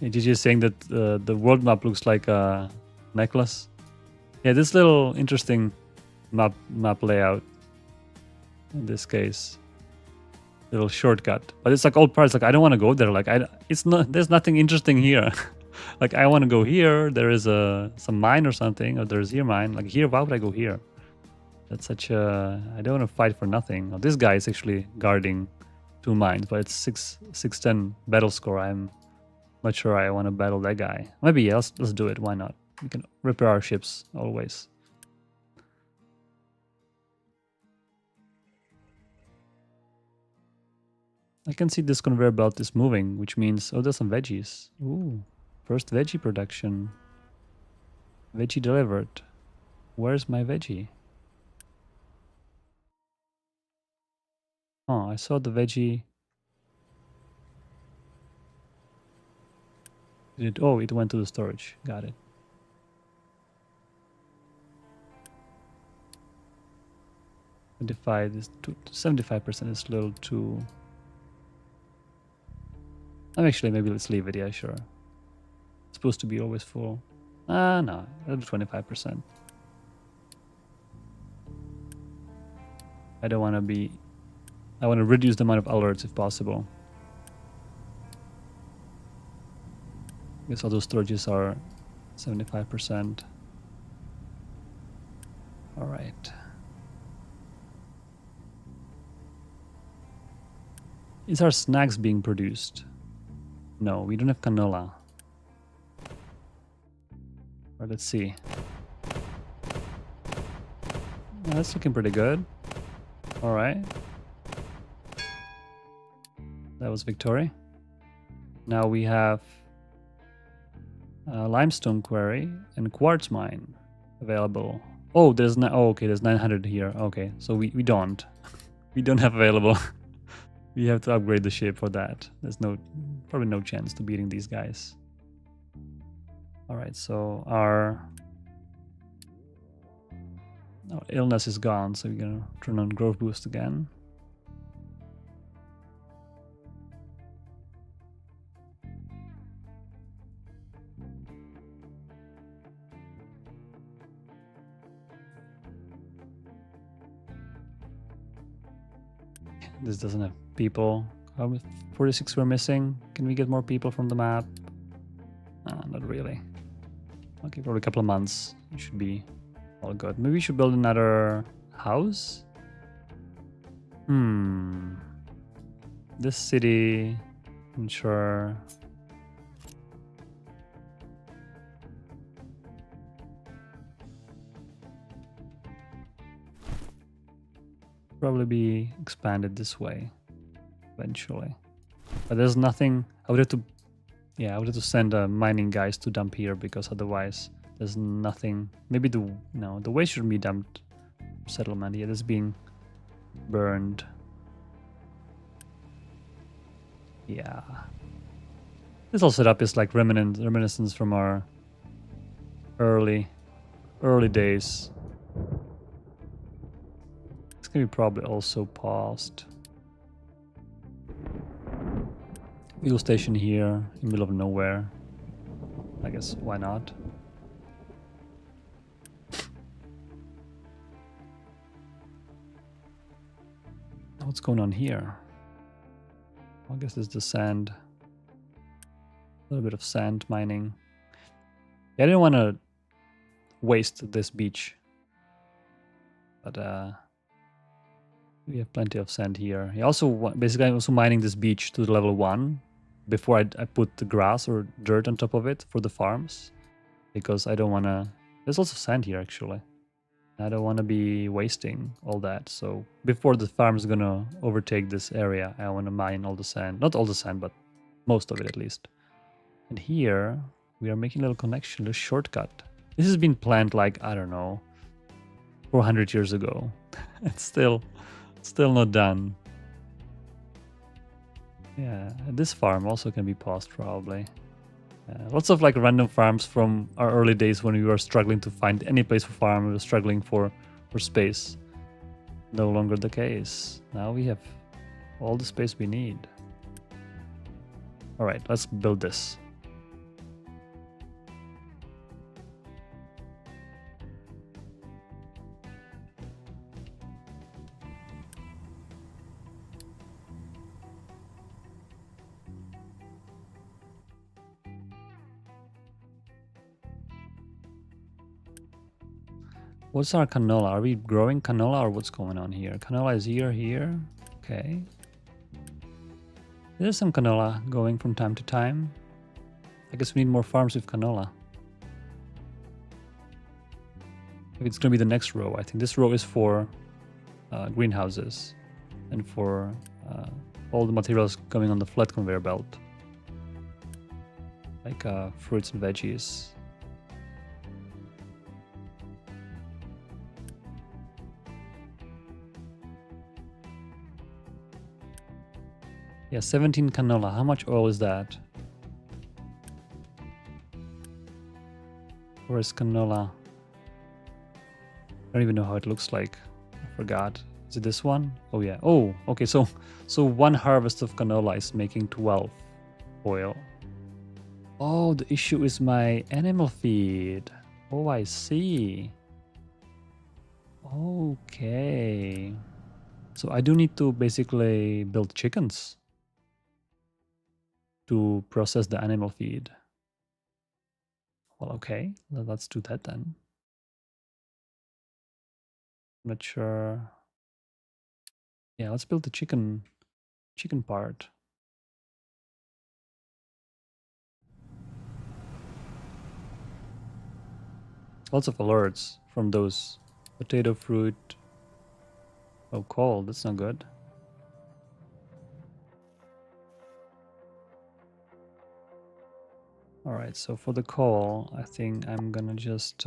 GG is saying that the world map looks like a necklace. Yeah, this little interesting map layout in this case. Little shortcut. But it's like all parts, like I don't want to go there. Like there's nothing interesting here. Like I want to go here. There is some mine or something, or there's here mine. Like here, why would I go here? That's such a... I don't want to fight for nothing. Oh, this guy is actually guarding 2 mines, but it's 610 battle score. I'm not sure I want to battle that guy. Maybe, yeah, let's do it. Why not? We can repair our ships always. I can see this conveyor belt is moving, which means... Oh, there's some veggies. Ooh, first veggie production. Veggie delivered. Where's my veggie? Oh, I saw the veggie... it went to the storage. Got it. This 75% is a little too... Actually, maybe let's leave it. Yeah, sure. It's supposed to be always full. No, it'll be 25%. I don't want to be... I want to reduce the amount of alerts if possible. Because all those storages are 75%. All right. Is our snacks being produced? No, we don't have canola. Or let's see. Oh, that's looking pretty good. All right. That was victory. Now we have limestone quarry and quartz mine available. Oh, there's okay, there's 900 here. Okay, so we don't. We don't have available. We have to upgrade the ship for that. There's probably no chance to beating these guys. All right, so our illness is gone, so we're gonna turn on growth boost again. This doesn't have people. 46 we're missing. Can we get more people from the map? Not really. Okay, probably a couple of months. It should be all good. Maybe we should build another house? This city, I'm sure. Probably be expanded this way eventually. But there's nothing. I would have to, yeah, I would have to send mining guys to dump here because otherwise there's nothing. Maybe the waste shouldn't be dumped. Settlement here, that's being burned. Yeah. This all set up is like reminiscence from our early days. It's gonna be probably also paused. Fuel station here in the middle of nowhere. I guess why not? What's going on here? I guess there's the sand. A little bit of sand mining. Yeah, I didn't want to waste this beach. But we have plenty of sand here. I also basically I'm also mining this beach to level 1 before I put the grass or dirt on top of it for the farms. Because I don't want to... There's also sand here actually. I don't want to be wasting all that. So before the farm is going to overtake this area, I want to mine all the sand. Not all the sand, but most of it at least. And here we are making a little connection, a little shortcut. This has been planned like, I don't know, 400 years ago. It's still not done. Yeah, this farm also can be paused probably. Lots of like random farms from our early days when we were struggling to find any place for farm. We were struggling for space. No longer the case. Now we have all the space we need. All right, let's build this. What's our canola? Are we growing canola or what's going on here? Canola is here. Okay. There's some canola going from time to time. I guess we need more farms with canola. It's going to be the next row. I think this row is for greenhouses and for all the materials coming on the flat conveyor belt. Like fruits and veggies. Yeah, 17 canola. How much oil is that? Where's canola? I don't even know how it looks like. I forgot. Is it this one? Oh yeah. Oh, okay. So one harvest of canola is making 12 oil. Oh, the issue is my animal feed. Oh, I see. Okay. So I do need to basically build chickens to process the animal feed. Well, okay, let's do that then. I'm not sure. Yeah, let's build the chicken part. Lots of alerts from those potato fruit. Oh, coal, that's not good. All right, so for the coal, I think I'm gonna just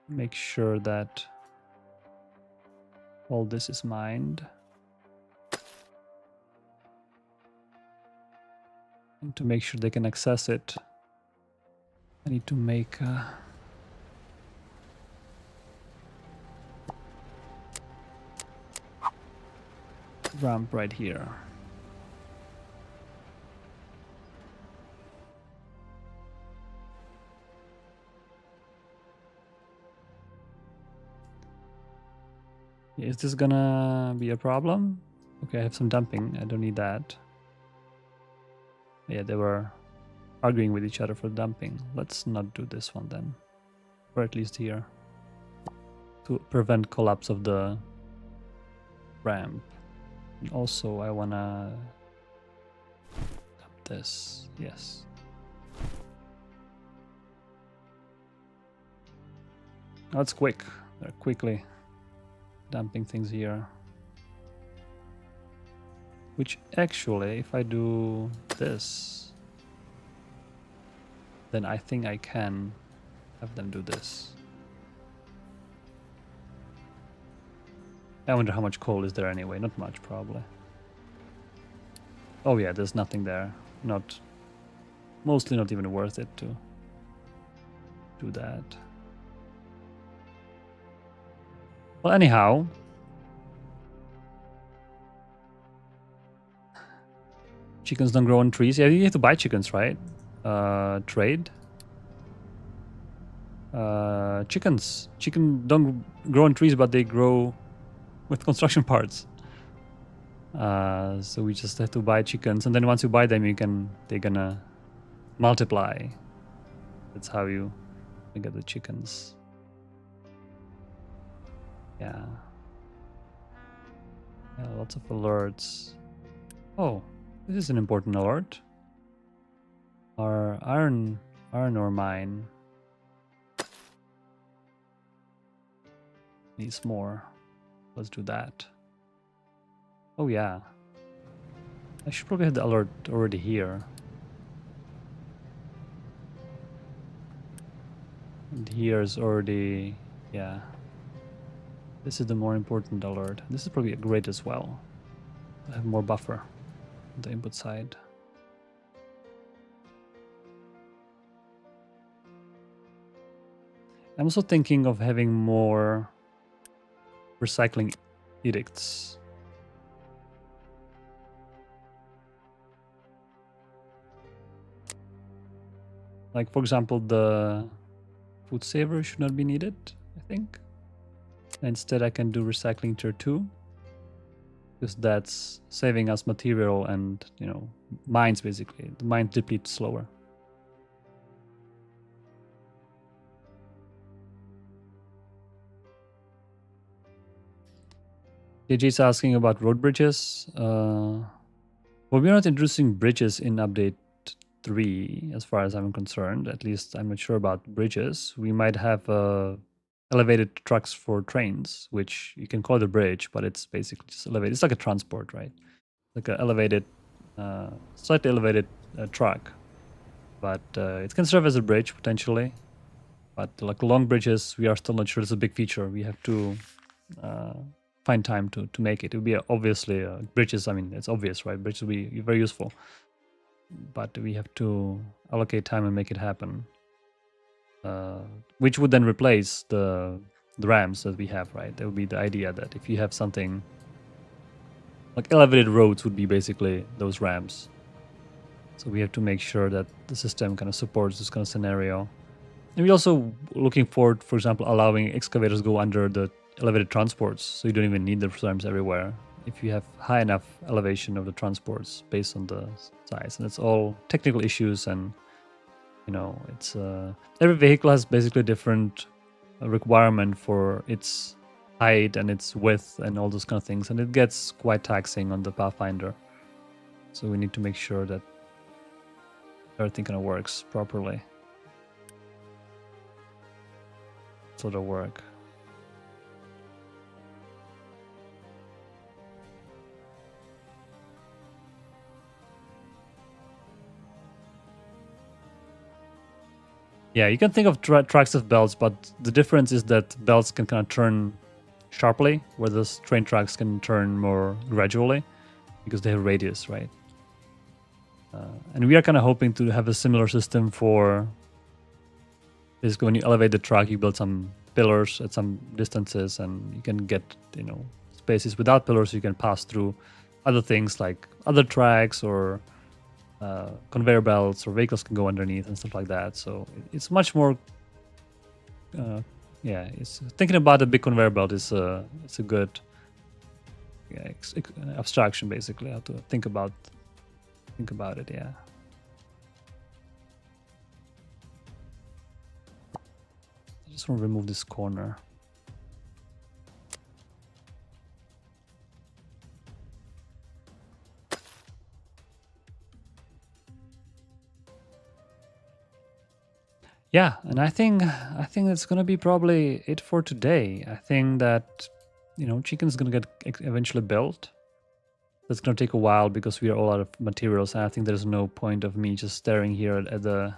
make sure that all this is mined. And to make sure they can access it, I need to make a ramp right here. Is this gonna be a problem? Okay, I have some dumping. I don't need that. Yeah, they were arguing with each other for dumping. Let's not do this one then. Or at least here. To prevent collapse of the ramp. And also, I wanna dump this. Yes. That's quick. They're quickly dumping things here. Which actually, if I do this, then I think I can have them do this. I wonder how much coal is there anyway. Not much, probably. Oh yeah, there's nothing there. Mostly not even worth it to do that. Well, anyhow, chickens don't grow on trees. Yeah, you have to buy chickens, right? Trade. Chicken don't grow on trees, but they grow with construction parts. So we just have to buy chickens, and then once you buy them, they're gonna multiply. That's how you get the chickens. Yeah. Yeah, lots of alerts. Oh, this is an important alert. Our iron ore mine needs more. Let's do that. Oh yeah. I should probably have the alert already here. And here's already, yeah. This is the more important alert. This is probably great as well. I have more buffer on the input side. I'm also thinking of having more recycling edicts. Like, for example, the food saver should not be needed, I think. Instead, I can do recycling tier 2. Because that's saving us material and, mines, basically. The mines deplete slower. JJ's asking about road bridges. Well, we're not introducing bridges in update 3, as far as I'm concerned. At least I'm not sure about bridges. We might have elevated trucks for trains, which you can call it a bridge, but it's basically just elevated. It's like a transport, right? Like an elevated, slightly elevated truck. But it can serve as a bridge, potentially. But like long bridges, we are still not sure it's a big feature. We have to find time to make it. It would be obviously bridges. I mean, it's obvious, right? Bridges will be very useful. But we have to allocate time and make it happen. Which would then replace the ramps that we have, right? That would be the idea that if you have something like elevated roads would be basically those ramps. So we have to make sure that the system kind of supports this kind of scenario. And we're also looking forward, for example, allowing excavators to go under the elevated transports, so you don't even need the ramps everywhere if you have high enough elevation of the transports based on the size. And it's all technical issues, and it's every vehicle has basically a different requirement for its height and its width and all those kind of things, and it gets quite taxing on the Pathfinder. So we need to make sure that everything kind of works properly. So it'll work. Yeah, you can think of tracks as belts, but the difference is that belts can kind of turn sharply, whereas train tracks can turn more gradually because they have radius, right? And we are kind of hoping to have a similar system for basically when you elevate the track, you build some pillars at some distances, and you can get spaces without pillars. You can pass through other things like other tracks or conveyor belts, or vehicles can go underneath and stuff like that. So it's much more it's thinking about a big conveyor belt is it's a good abstraction, basically, how to think about it. Yeah. I just want to remove this corner. Yeah, and I think that's gonna be probably it for today. I think that, you know, chicken's gonna get eventually built. That's gonna take a while because we are all out of materials, and I think there's no point of me just staring here at the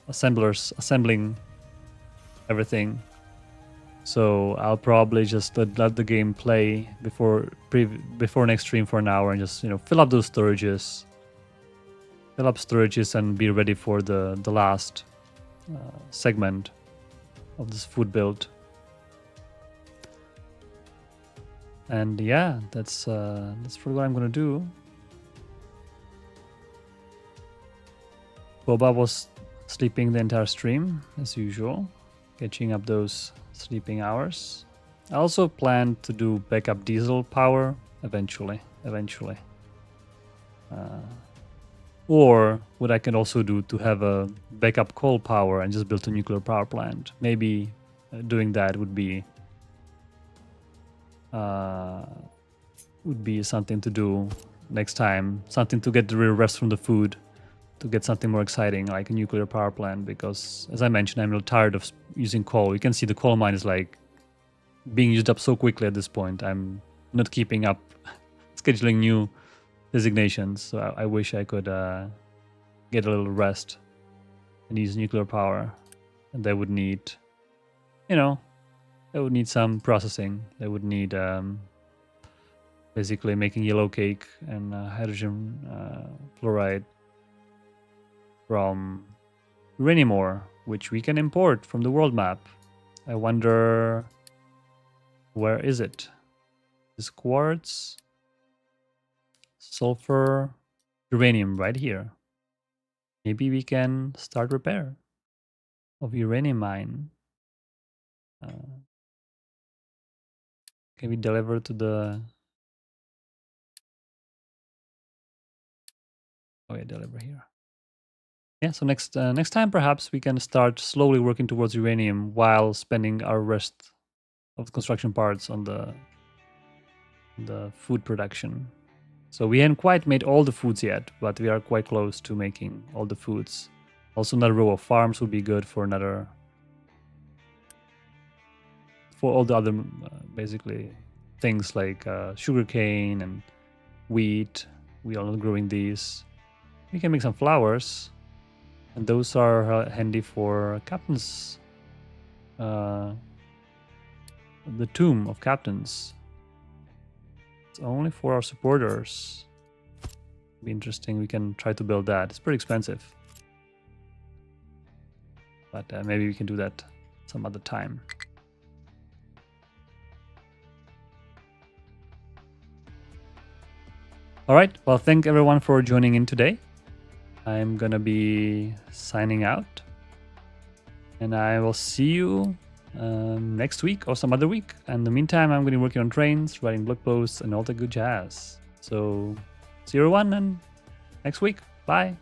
assemblers assembling everything. So I'll probably just let the game play before next stream for an hour and just, you know, fill up those storages. Fill up storages and be ready for the last segment of this food build. And yeah, that's what I'm gonna do. Boba was sleeping the entire stream as usual, catching up those sleeping hours. I also plan to do backup diesel power eventually. Or what I can also do to have a backup coal power and just build a nuclear power plant. Maybe doing that would be something to do next time. Something to get the real rest from the food, to get something more exciting like a nuclear power plant. Because as I mentioned, I'm a little tired of using coal. You can see the coal mine is like being used up so quickly at this point. I'm not keeping up scheduling new designations, so I wish I could get a little rest and use nuclear power. And they would need, you know, some processing. They would need basically making yellow cake and hydrogen fluoride from uranium ore, which we can import from the world map. I wonder, where is it? This quartz, sulfur, uranium right here. Maybe we can start repair of uranium mine. Can we deliver to the... Oh yeah, deliver here. Yeah, so next time perhaps we can start slowly working towards uranium while spending our rest of the construction parts on the food production. So we haven't quite made all the foods yet, but we are quite close to making all the foods. Also, another row of farms would be good for all the other basically things like sugarcane and wheat. We are not growing these. We can make some flowers, and those are handy for captains. The tomb of captains. It's only for our supporters. Be interesting. We can try to build that. It's pretty expensive, but maybe we can do that some other time. All right. Well, thank everyone for joining in today. I'm gonna be signing out, and I will see you next week or some other week. And in the meantime, I'm going to be working on trains, writing blog posts, and all the good jazz. So see you everyone, and next week. Bye.